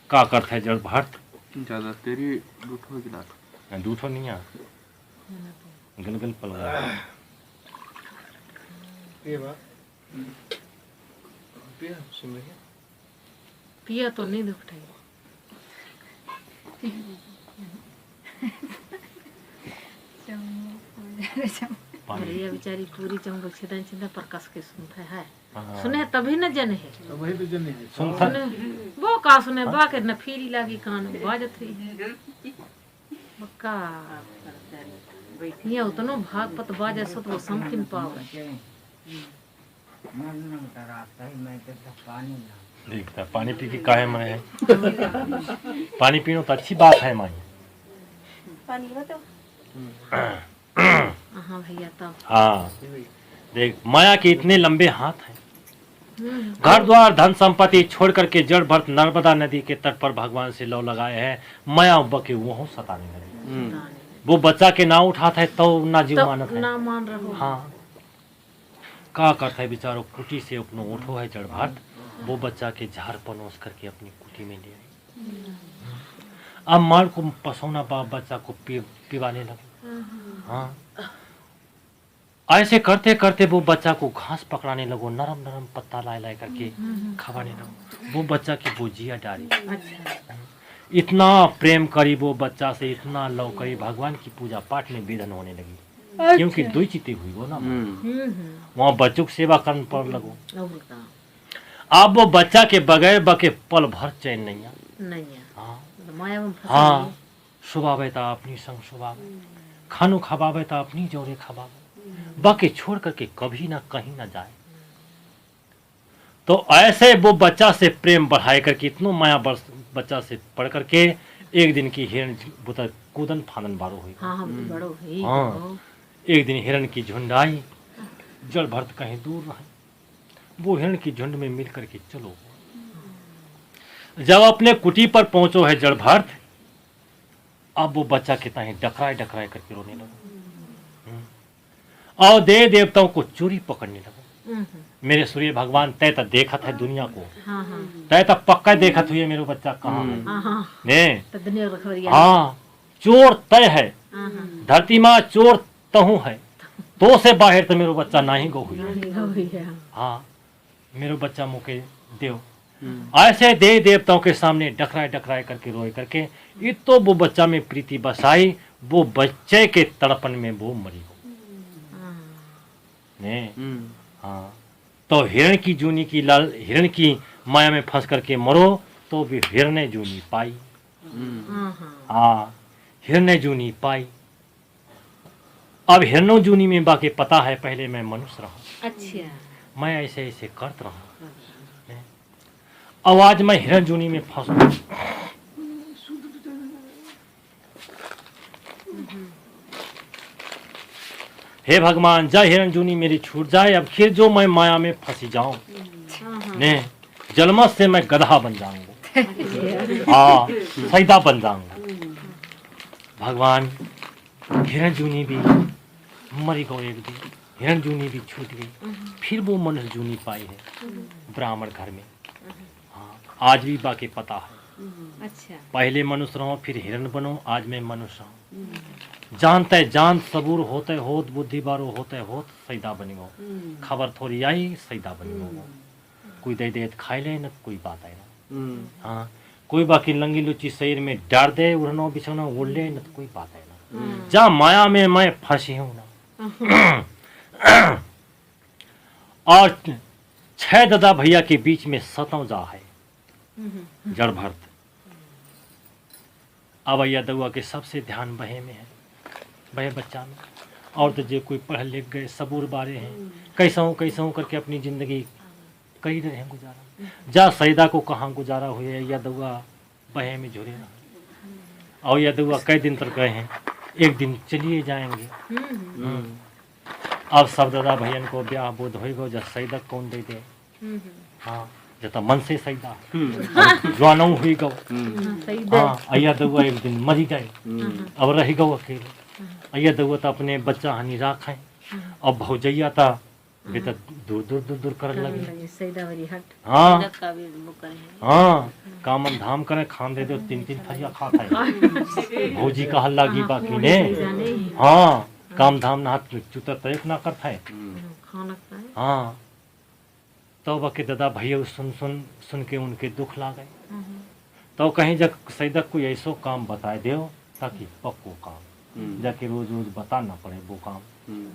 का करता है जड़ भरत ज्यादा तेरी दूठो गिला दूठो नहीं आ गलगल पल गया। ये बात पिया सुन रही है? पिया तो नहीं दुख उठाई। भैया बेचारी पूरी चंबक छिदन छिदन पर कस के सुनता है। हाँ। सुने तभी न जन है, तो वही तो जन है। सुनता सुने वो का सुने बा के न फीरी लागी कान बाजत रही बक्का ये उतनो भाग पत बाजे सत वो समकिन पावे। देखता पानी पी के काहे मरे है। पानी पीनो तो अच्छी बात है माई। पानी हो तो हाँ भैया तब हाँ, देख माया के इतने लंबे हाथ हैं। घर द्वार धन संपत्ति छोड़ करके जड़ भरत नर्मदा नदी के तट पर भगवान से लौ लगाए हैं। माया बके वह सताने लगे। वो बच्चा के ना उठाता है तो ना जीव मानत है। ना मान रहो। हाँ, का करता है बेचारो कुटी से अपनो उठो है जड़ भरत, वो बच्चा के झाड़ पनोस करके अपनी कुटी में ले आई। अब मार को पसौना बाप बच्चा को पिवाने लगे। हाँ, ऐसे करते करते वो बच्चा को घास पकड़ाने लगो, नरम नरम पत्ता ला ला करके खवाने लगो। वो बच्चा की वो जिया डाली। अच्छा। इतना प्रेम करी वो बच्चा से, इतना लव करी, भगवान की पूजा पाठ में विधन होने लगी। क्योंकि दो चीतें हुई वो ना, वहाँ बच्चों की सेवा करने पर लगो। अब वो बच्चा के बगैर बके पल भर चैन नहीं आ। नहीं हाँ माया में हाँ, सुबावे ता अपनी संग सुबावे, खानो खबावे ता अपनी जोरे खबावे, बाकी छोड़ करके कभी ना कहीं ना जाए। तो ऐसे वो बच्चा से प्रेम बढ़ाए करके इतनो माया बच्चा से पढ़ करके एक दिन की हिरण बुता कूदन फादन बारो हुई। हाँ हम तो बड़ो है। हाँ, एक दिन हिरण की झुंड आई, जड़ भरत कहीं दूर रहे, वो हिरण की झुंड में मिल करके चलो। जब अपने कुटी पर पहुंचो है जड़ भरत, अब वो बच्चा कितना ही डकराए डकराए करके रोने लगा और देव देवताओं को चोरी पकड़ने लगा। मेरे सूर्य भगवान तय तक देखत है दुनिया को। हाँ हाँ तय तक पक्का देखत हुई है मेरे बच्चा कहाँ है। हाँ हाँ ने तो दुनिया का खबर यार। हाँ, चोर तय है, हाँ हाँ धरती माँ चोर तहु है, तो से बाहर तो मेरे बच्चा ना ही गो हुई। भैया हाँ, मेरे बच्चा मुके देव। ऐसे देव देवताओं के सामने डकराए डकराए करके रोए करके ये तो वो बच्चा में प्रीति बसाई, वो बच्चे के तड़पन में वो मरी हो। ने हाँ, तो हिरण की जूनी की लाल हिरण की माया में फंस करके मरो तो भी हिरने जूनी पाई। हाँ, हिरने जूनी पाई। अब हिरणों जूनी में बाकी पता है पहले मैं मनुष्य रहा, अच्छा मैं ऐसे ऐसे करत रहा, अब आज मैं हिरण जूनी में फंसू। हे भगवान, जय हिरण जूनी मेरी छूट जाए, अब फिर जो मैं माया में फंसी जाऊं ने, जन्मत से मैं गधा बन जाऊंगा। हाँ, सैदा बन जाऊंगा। भगवान, हिरण जूनी भी मरी गो एक दिन, हिरण जूनी भी छूट गई, फिर वो मनुष्य जूनी पाई है ब्राह्मण घर में। हाँ, आज भी बाकी पता है, अच्छा पहले मनुष्य रहो फिर हिरण बनो, आज मैं मनुष्य हूँ। जानते जान सबूर होते होत, बुद्धि बारो होते होत, सैदा बनी गो। खबर थोड़ी आई, सैदा बनी गो। कोई दे दे खाई ले न कोई बात है ना। हाँ, कोई बाकी लंगी लुची शरीर में डार दे, उड़नो बिछोनो उड़ ले न कोई बात है ना। जा माया में मैं फंसी हूँ ना। और 6 दादा भैया के बीच में 7 जा है जड़ भरत। अब भैया दउआ के सबसे ध्यान बहे में है, बहे बच्चा में। और तो जो कोई पढ़ लिख गए सबूर बारे हैं, कैसा हूँ करके अपनी जिंदगी कई रहे हैं गुजारा। जा सैदा को कहाँ गुजारा हुए, या दउआ बहे में झुरे रहा। और या दउआ कई दिन तक गए हैं, एक दिन चलिए जाएंगे। अब सब दादा भैया को ब्याह बोध हो गो, जब सैदा कौन दे दे। हाँ, जब मन से सैदा जवानों हुई गो। हाँ, अय्या दउआ एक दिन मरी गए, अब रह गो अकेले। अय्या दउआ तो अपने बच्चा हनी राख है, अब भौजैया था बेटा दूर दूर दूर दूर कर लगे। हाँ हाँ, कामन धाम करे, खान दे दो 3-3 फरिया खाता है। भौजी का हल्ला की बाकी ने। हाँ, काम धाम ना हाथ चूता तयक ना करता है। हाँ, तो बाकी दादा भैया सुन के उनके दुख ला गए। तो कहीं जा सैदा कोई ऐसो काम बताए दो ताकि पक्को काम जाके रोज रोज बताना पड़े वो काम।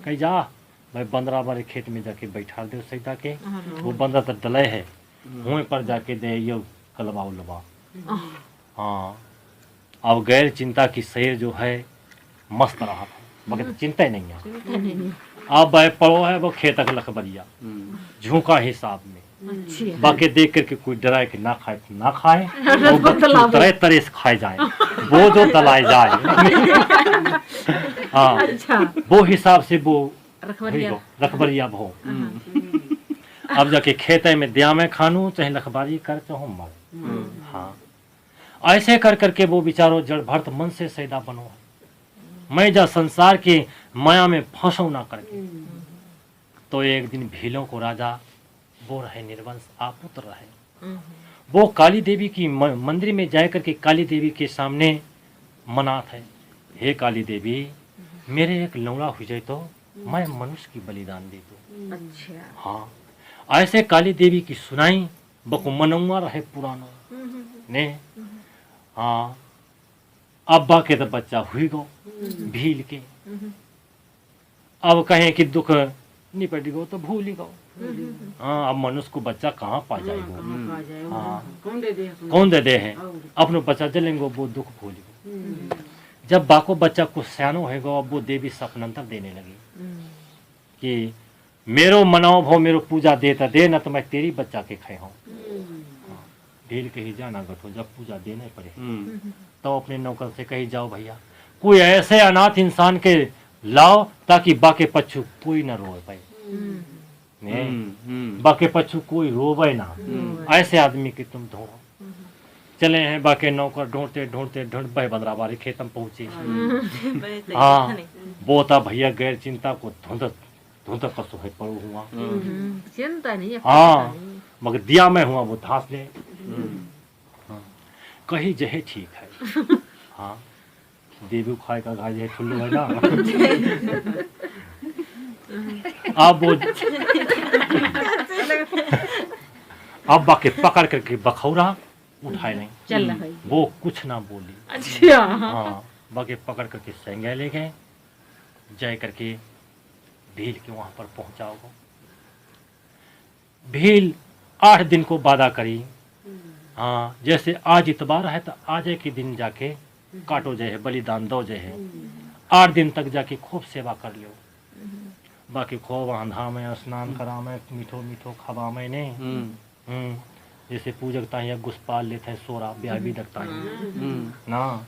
कहीं जा भाई बंदरा वाले खेत में जाके बैठा दो सैदा के, वो बंदरा तो डले है, हुए पर जाके दे यो कलवा उलवा। हाँ, अब गैर चिंता की शरीर जो है मस्त रहा था, मगर चिंता ही नहीं है। अब भाई पड़ो है वो खेतक लखबरिया झोंका हिसाब में। बाकी देख करके कोई डराए कि ना खाए तो ना खाए, वो तरह तरह से खाए जाए, वो जो दलाए जाए। हाँ, वो हिसाब से वो रखबरिया भो। अब जाके खेते में दिया में खानू चाहे लखबारी कर चाहो मर। हाँ, ऐसे कर करके वो बेचारो जड़ भरत मन से सैदा बनो, मैं जा संसार के माया में फंसो ना करके। तो एक दिन भीलों को राजा वो रहे निर्वंश आपुत्र रहे, वो काली देवी की मंदिर में जाए करके काली देवी के सामने मनात है, हे काली देवी मेरे एक लौड़ा हो जाए तो मैं मनुष्य की बलिदान दे दूं। अच्छा। हाँ, ऐसे काली देवी की सुनाई बको मनौआ रहे पुराना ने। हाँ, अब्बा के तो बच्चा हुई गो भील के, अब कहें कि दुख निपट गो तो भूल ही गो। हाँ, अब मनुष्य को बच्चा कहाँ पा जाएगा। हाँ, कौन दे दे है अपनो बच्चा जलेंगे वो दुख भूल गो। जब बाको बच्चा कुछ सयानो होगा, अब वो देवी सपनंतर देने लगी कि मेरो मनाओ भो मेरो पूजा देता दे न तो मैं तेरी बच्चा के खाए हूँ। भील कही जाना गठो जब पूजा देने पड़े तो अपने नौकर से कही जाओ भैया कोई ऐसे अनाथ इंसान के लाओ ताकि बाके पच्छू कोई न रोए पाए। बाके पच्छू कोई रोवे ना, ऐसे आदमी के तुम ढूंढो। चले हैं बाके नौकर ढूंढते ढूंढते ढूंढ बह बंदरा बारी खेतम पहुंचे। हाँ, वो था भैया गैर चिंता को धुंध कसो है पड़ो हुआ। चिंता नहीं। हाँ, मगर दिया मैं हुआ वो धास ले। हाँ, कही जहे ठीक है। हाँ, देवी खाए का घाय जहे ठुल्लू है ना। अब वो अब बाके पकड़ करके बखौरा उठाए नहीं, चल रहा है वो कुछ ना बोली। अच्छा। हाँ, बाके पकड़ करके सेंगे ले गए, जाए करके भील के वहां पर पहुंचाओगे। भील 8 दिन को वादा करी, हाँ जैसे आज इतवार है तो आज के दिन जाके काटो जे है, बलिदान दो जे है, 8 दिन तक जाके खूब सेवा कर लियो। बाकी खूब आंधा में स्नान करा में, मीठो मीठो खबा में ने, जैसे पूजक ताही गुस्पाल लेते हैं सोरा ब्याह भी लगता है ना।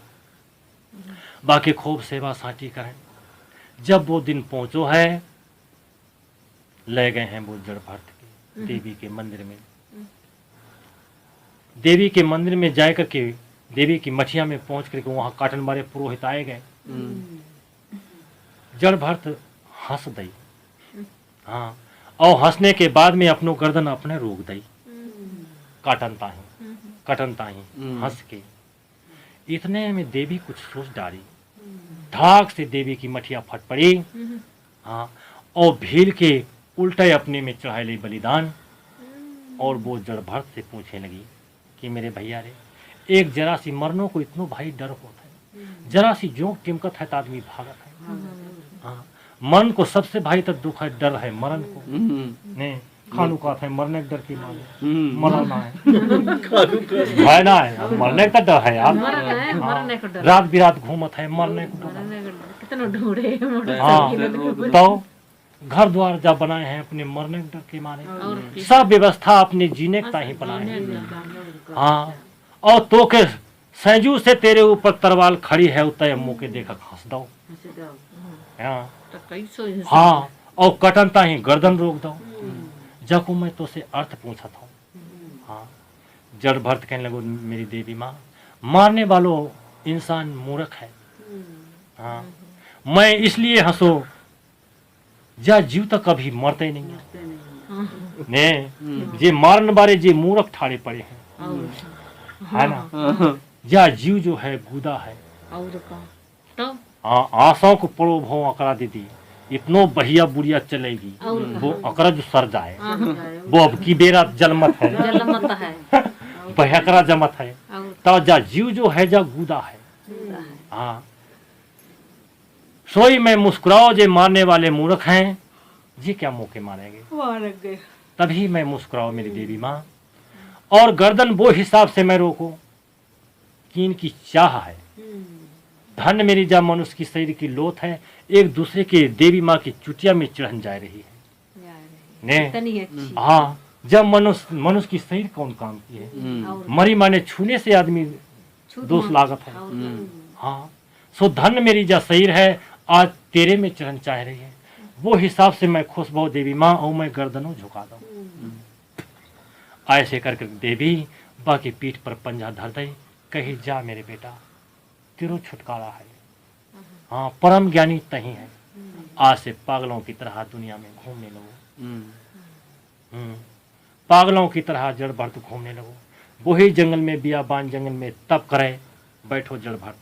बाकी खूब सेवा साटी करें। जब वो दिन पहुंचो है, ले गए हैं वो जड़ भरत के देवी के मंदिर में। देवी के मंदिर में जा करके देवी की मठिया में पहुंच करके वहां काटन मारे पुरोहित आए गए। जड़ भरत हंस दई, हाँ, और हंसने के बाद में अपनो गर्दन अपने रोक दई, कटन ताही हंस के। इतने में देवी कुछ सोच डाली, धाक से देवी की मठिया फट पड़ी, हाँ, और भील के उल्टे अपने में चढ़ाई ली बलिदान। और वो जड़ भरत से पूछने लगी कि मेरे भैया रे, एक जरा सी मरनों को इतनो भाई डर होता है, जरा सी जोंक टिमकत है तो आदमी भागत है, हाँ, मन को सबसे भाई तक दुख है, डर है मरण को ने खानू का है, मरने के डर की माने मरना है भय ना है, मरने का डर है यार, मरने का डर, रात बिरात घूमत है मरने को डर। कितना ढूंढे हाँ, तो घर द्वार जब बनाए हैं अपने मरने के डर के मारे, सब व्यवस्था अपने जीने का ही बनाए हैं। हाँ, और तो के सैजू से तेरे ऊपर तरवाल खड़ी है, उतय मुँह के देखा हंस दो, हाँ, और कटनता ही गर्दन रोक दो। जब को मैं तो से अर्थ पूछा था, हाँ, जड़ भरत कहने लगो मेरी देवी माँ, मारने वालों इंसान मूर्ख है, हाँ, मैं इसलिए हंसो जा जीव तक कभी मरते नहीं है ने, जे मारन बारे जे मूर्ख ठाड़े पड़े हैं, है ना, जा जीव जो है गुदा है, हाँ, आशाओं को पड़ो भो अकड़ा दीदी, इतनो बढ़िया बुढ़िया चलेगी, वो अकड़ा जो सर जाए, वो अब की बेरा जलमत है, बहकरा जमत है, तो जा जीव जो है जा गुदा है, हाँ, सोई में मुस्कुराओ जे मारने वाले मूर्ख हैं, जी क्या मौके मारेंगे, तभी मैं मुस्कुराओ मेरी देवी माँ। और गर्दन वो हिसाब से मैं रोको कि इनकी चाह है, धन मेरी जा मनुष्य की शरीर की लोथ है, एक दूसरे के देवी माँ की चुटिया में चढ़न जा रही है ने। हाँ, जब मनुष्य की शरीर कौन काम की है, मरी माने छूने से आदमी दोष लागत है, हाँ, सो धन मेरी जा शरीर है, आज तेरे में चरण चाह रही है, वो हिसाब से मैं खुश बहु देवी माँ, और मैं गर्दनों झुका दूं। ऐसे करके देवी बाकी पीठ पर पंजा धर दई, कही जा मेरे बेटा तेरो छुटकारा है, हाँ, परम ज्ञानी तही है, आज से पागलों की तरह दुनिया में घूमने लगो, पागलों की तरह जड़ भरत घूमने लगो, वही जंगल में बियाबान जंगल में तप करे बैठो जड़ भरत।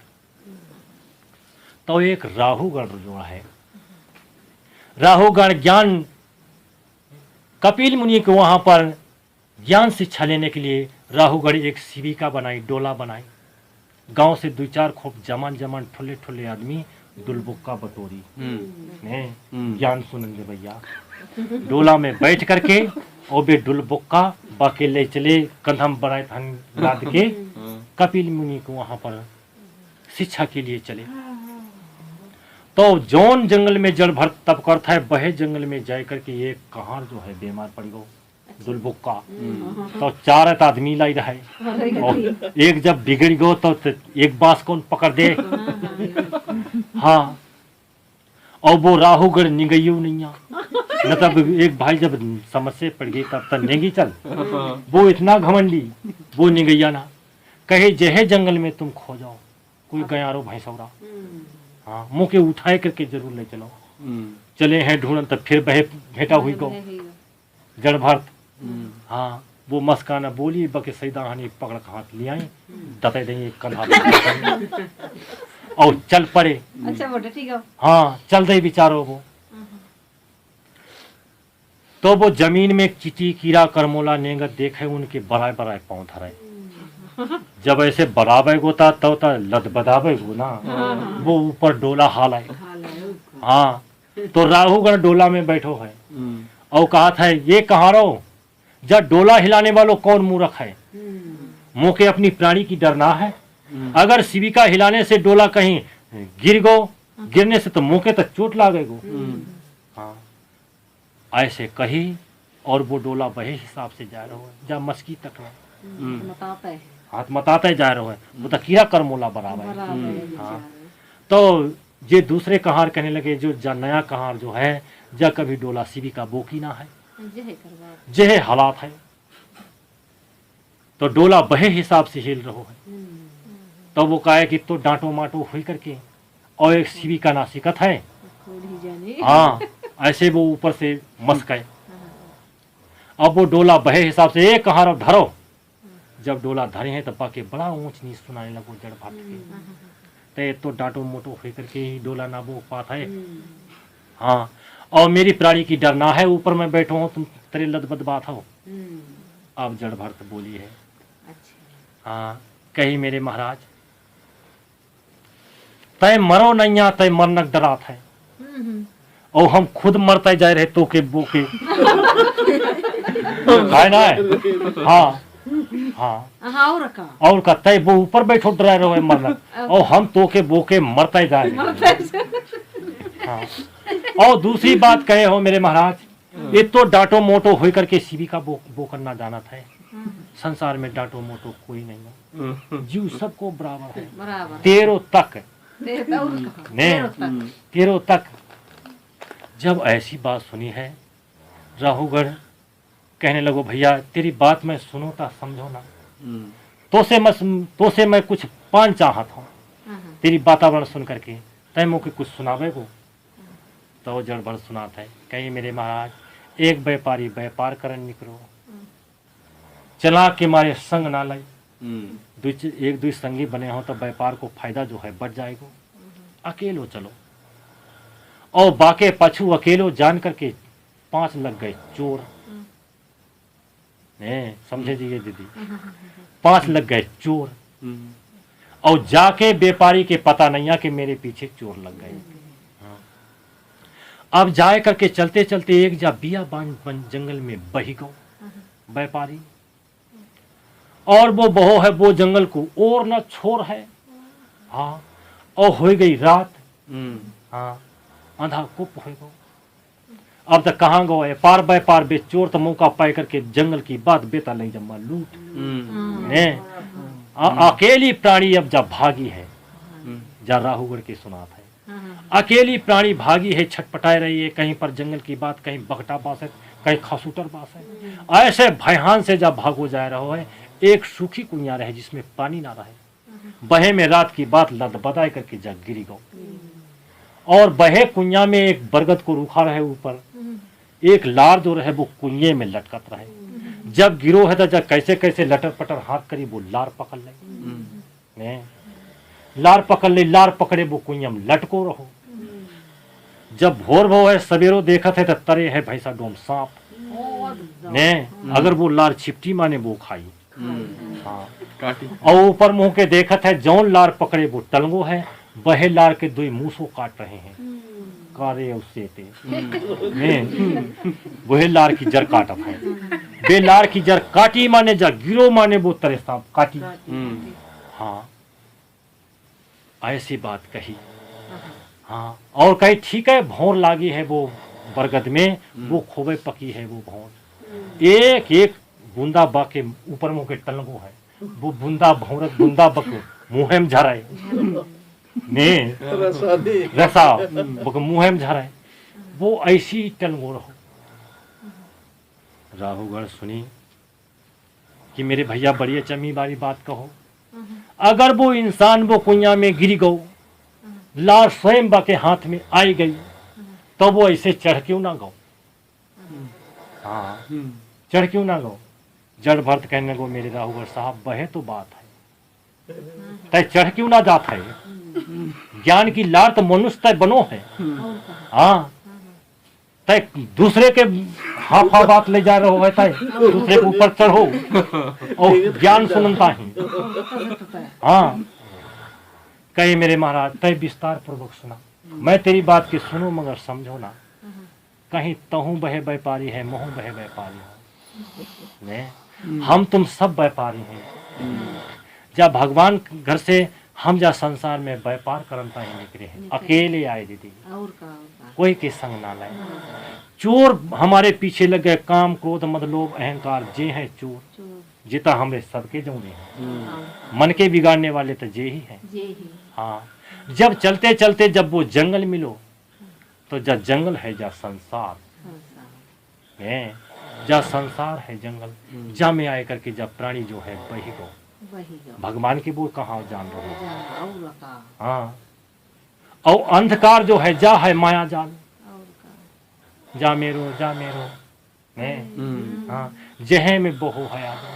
तो एक राहुगण जोड़ा है, राहुगण ज्ञान कपिल मुनि को वहां पर ज्ञान शिक्षा लेने के लिए राहुगण एक शिविका बनाई, डोला बनाई, गांव से 2-4 खूब जमन ठुले ठुले आदमी दुलबुक्का बटोरी ज्ञान सुनेंगे भैया, डोला में बैठ करके और बे दुलबुक्का बाके ले चले, कंधम बनाए धन लाद के कपिल मुनि को वहां पर शिक्षा के लिए चले। तो जौन जंगल में जड़ भरत तप करता है, वह जंगल में जाए करके एक कहार जो है बीमार पड़ गो दुलबुक्का, तो 4 आदमी लाई रहे, और एक जब बिगड़ गो तो एक बांस कौन पकड़ दे, हाँ, और वो राहुगढ़ निगयू नहीं न, तब एक भाई जब समस्या पड़ गई तब तक नेगी चल, वो इतना घमंडी, वो निगैया ना, कहे जहे जंगल में तुम खो जाओ, कोई गयारो भैंसौरा, हाँ, मुँह के उठाए करके जरूर ले चलो। चले हैं ढूंढन, तब फिर भेटा हुई गो जड़ भरत, हाँ, वो मस्काना बोली बके सैदाहानी पकड़ के हाथ ले आई, दते देंगे कंधा और चल पड़े। अच्छा बेटा ठीक है, हाँ, चल दे बिचारो वो। तो वो जमीन में चीटी कीड़ा करमोला नेंगत देखे, उनके बड़ाए बड़ाए पाँव धरे, जब ऐसे बराबर गोता तो लद बदाबे गो ना, वो ऊपर डोला हाल आए, हाँ, तो राहुगण डोला में बैठो है हम्म, और कहा था ये कहाँ रहो, जब डोला हिलाने वालों कौन मूर्ख है, मुंह के अपनी प्राणी की डरना है। अगर शिविका हिलाने से डोला कहीं गिर गो, गिरने से तो मुंह के तो चोट लागेगो। हाँ ऐसे कही और वो डोला बहे हिसाब से जा रहा है, जब मस्की तक में बताता है हाथ मताते जा रहा है, वो तो कीड़ा करमोला बराबर है। हाँ तो ये दूसरे कहार कहने लगे जो नया कहार जो है, जब कभी डोला शिविका बोकी ना है, जे हालात है, तो डोला बहे हिसाब से हिल रहो है। तो वो कहे कि तो डांटो माटो हुई करके और एक शिविका ना सिकत है। हाँ ऐसे वो ऊपर से मस्क है। अब वो डोला बहे हिसाब से एक कहार अब धरो, जब डोला धरे हैं तब पाके बड़ा ऊंच नीच सुनाने लगो जड़ भाट के, तो डांटो मोटो हुई करके ही डोला ना वो पात है। हाँ और मेरी प्राणी की डर ना है, ऊपर मैं बैठो हूँ, तुम तेरे लदबद बात हो। अब जड़ भरत बोली है। हाँ कही मेरे महाराज तय मरो नैया तय मरनक डरात है, और हम खुद मरते जाए रहे तो के बोके है ना है। हाँ हाँ और का तय वो ऊपर बैठो डरा रहे मरनक, और हम तो के बोके मरते जाए रहे। हाँ और दूसरी बात कहे हो मेरे महाराज, ये तो डांटो मोटो होकर करके शिविका बो करना जाना था। संसार में डांटो मोटो कोई नहीं है, जीव सबको बराबर है। तेरो तक ने तेरो तक। जब ऐसी बात सुनी है, राहुगढ़ कहने लगो भैया तेरी बात मैं सुनो ता समझो ना, तो से मैं कुछ पान चाहत हूँ तेरी वातावरण सुन करके, तय मुझे कुछ सुनावे को। तो जड़बड़ सुनाता है। कहीं मेरे महाराज एक व्यापारी व्यापार करन निकलो, चला के मारे संग ना लाई, एक दो संगी बने हो तो व्यापार को फायदा जो है बढ़ जाएगा। अकेलो चलो, और बाके पछू अकेलो जान करके 5 लग गए चोर। समझे जी ये दीदी, 5 लग गए चोर, और जाके व्यापारी के पता नहीं है कि मेरे पीछे चोर लग गए। अब जाए करके चलते चलते एक जा बिया बान जंगल में बही गो व्यापारी, और वो बहो है वो जंगल को और न छोर है। हाँ और हो गई रात। हाँ आधा कुप हो गो। अब तक कहाँ गो है पार बाय पार बे चोर तो मौका पाए करके जंगल की बात बेता नहीं जमा लूट ने अकेली प्राणी अब जब भागी है, जा राहुगढ़ की सुनात है। अकेली प्राणी भागी है, छटपटाए रही है, कहीं पर जंगल की बात, कहीं बगटा बास है, कहीं खसूटर बास है। ऐसे भयान से जब भागो जा रहा है, एक सूखी कुइया रहे जिसमें पानी ना रहे, बहे में रात की बात लदबदाई करके जग गिरी गो। और बहे कुइया में एक बरगद को रूखा रहे, ऊपर एक लार जो रहे वो कुइये में लटकत रहे। जब गिरो है तो जब कैसे कैसे लटर पटर हाथ करी वो लार पकड़ ले, लार पकड़ ले, लार पकड़े वो कुइया में लटको रहो। जब भोर भो है सवेरो देखत है तो तरे है भैंसा डोम सांप ने, अगर वो लार छिपटी माने वो खाई। हाँ और ऊपर मुंह के देखत है जौन लार पकड़े वो टलंगो है, बहे लार के 2 मूसो काट रहे हैं कारे उससे वही लार की जड़ काटत है। बे लार की जड़ काटी माने जा गिरो माने वो तरे सांप काटी। हाँ ऐसी बात कही। हाँ और कही ठीक है भौर लागी है वो बरगद में, वो खोबे पकी है वो भौर, एक एक बूंदा बाके ऊपर मुंह के टलंगो है, वो बूंदा भौरत बूंदा बक मुँह में झराए ने रसा बक मुँह में झराए, वो ऐसी टलंगो रहो। राहुगढ़ सुनी कि मेरे भैया बड़ी चमी वाली बात कहो, अगर वो इंसान वो कुइया में गिरी गो, लार स्वयं बा के हाथ में आई गई, तो वो ऐसे चढ़ क्यों ना गो। हाँ चढ़ क्यों ना गो। जड़ भरत कहने गो मेरे राहुगढ़ साहब बहे तो बात है, तय चढ़ क्यों ना जाता है। ज्ञान की लार तो मनुष्य तय बनो है। हाँ तय दूसरे के हाफा बात ले जा रहे हो, तय दूसरे के ऊपर चढ़ो और ज्ञान सुनता ही। हाँ कहे मेरे महाराज तय विस्तार पूर्वक सुना। मैं तेरी बात की सुनूं मगर समझो ना, कहीं तहूँ बहे व्यापारी है, महू बहे व्यापारी है। ने हम तुम सब व्यापारी हैं। जब भगवान घर से हम जा संसार में व्यापार करता ही निकले हैं, अकेले आए दीदी, और का कोई के संग ना लाए। चोर हमारे पीछे लग गए, काम क्रोध मद लोभ अहंकार, जे हैं चोर, चोर जिता हमरे सबके जोड़े हैं। मन के बिगाड़ने वाले तो जे ही हैं। जे ही हाँ, जब चलते चलते जब वो जंगल मिलो, तो जब जंगल है जा संसार संसार है, जा संसार है जंगल, जा में आए करके जब प्राणी जो है वही को वही गो भगवान की वो कहाँ जान रहे हो। जान और का हाँ, और अंधकार जो है जा है माया जाल, और का जा मेरो ने हाँ, जहे में बहु है आदमी।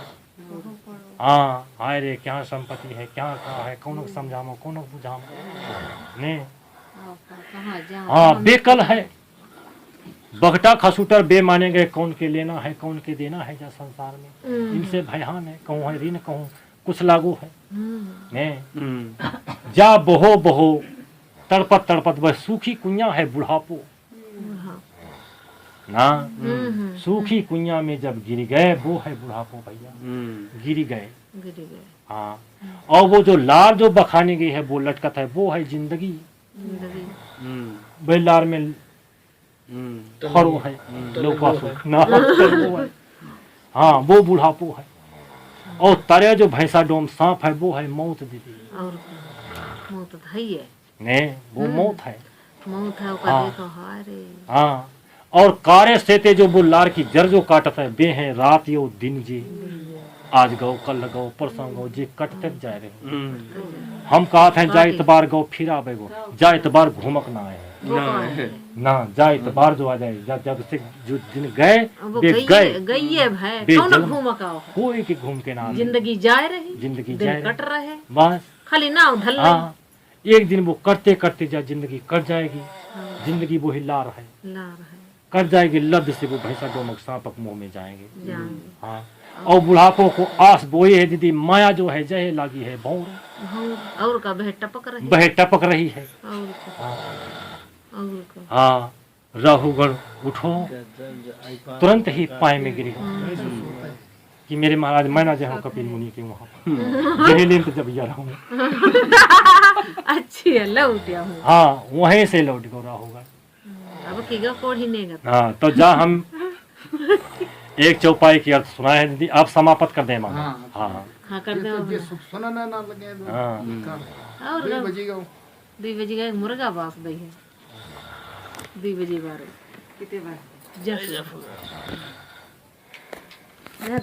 हाँ, हाय रे क्या संपत्ति है, क्या कहा है, कौन समझामो कौन बुझामो ने। और का कहाँ जान हाँ, बेकल है, बगटा खसूटर बे माने गए, कौन के लेना है कौन के देना है जा संसार में। इनसे भयान है, कहूँ है ऋण कहूँ कुछ लागू है ने। जा बहो बहो तड़पत तड़पत वह सूखी कुइया है बुढ़ापो ना। सूखी कुइया में जब गिर गए वो है बुढ़ापो भैया, गिर गए। गिर गए हाँ, और वो जो लार जो बखानी गई है वो लटकत है, वो है जिंदगी। जिंदगी वह लार में खड़ो है लोका सुख ना वो है। हाँ, वो बुढ़ापो है। और तरे जो भैंसा डोम सांप है वो है मौत दीदी और का मौत है ये ने, वो मौत है। मौत है ओका हाँ। देखो हारे हाँ, और कारे सेते जो वो लार की जड़ जो काटत है, बे हैं रात यो दिन जी, आज गौ कल गौ परसों गौ जे कटते जाए रहे। हम कहते हैं जा इतबार गौ फिर आवे गो, जा इतबार घूमक ना आए वो कौन है ना, जा इतबार जो आ जाए, जब से जो दिन गए वो बे गई गए, गई है भाई बे कौन जन्म। घूम का हो कोई के घूम के ना आवे। जिंदगी जाए रही जिंदगी दिन जाए कट रहे बस। खाली नाव ढल रही हाँ, एक दिन वो करते करते जा जिंदगी कट जाएगी। जिंदगी वो ही लार है, लार है कट जाएगी लद से वो भैंसा डोमक सांपक मुंह में जाएंगे। जाएंगे हाँ, और बुढ़ापों को आस बोए है दीदी, माया जो है जहे लागी है भौर, और का बह टपक रही बह टपक रही है। और का और का हाँ, राहुगण उठो, तुरंत ही पाए में गिरी कि मेरे महाराज मैं ना जाऊँ कपिल मुनि के वहाँ जहेलेन तो जब जा रहा हूँ। अच्छी है लौट गया हूँ हाँ, वहीं से लौट गो राहुगण। अब की गा कोढ़ी नहीं गा हाँ, तो जा हम एक चौपाई की अर्थ सुनाए है दीदी, आप समाप्त कर दें मामा। हाँ हाँ कर दे ये सुना ना ना लगे तो हाँ, और 2 बजे गो 2 बजे का मुर्गा बास दई है 2 बजे बारे कितने बार जस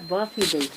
बास ही दई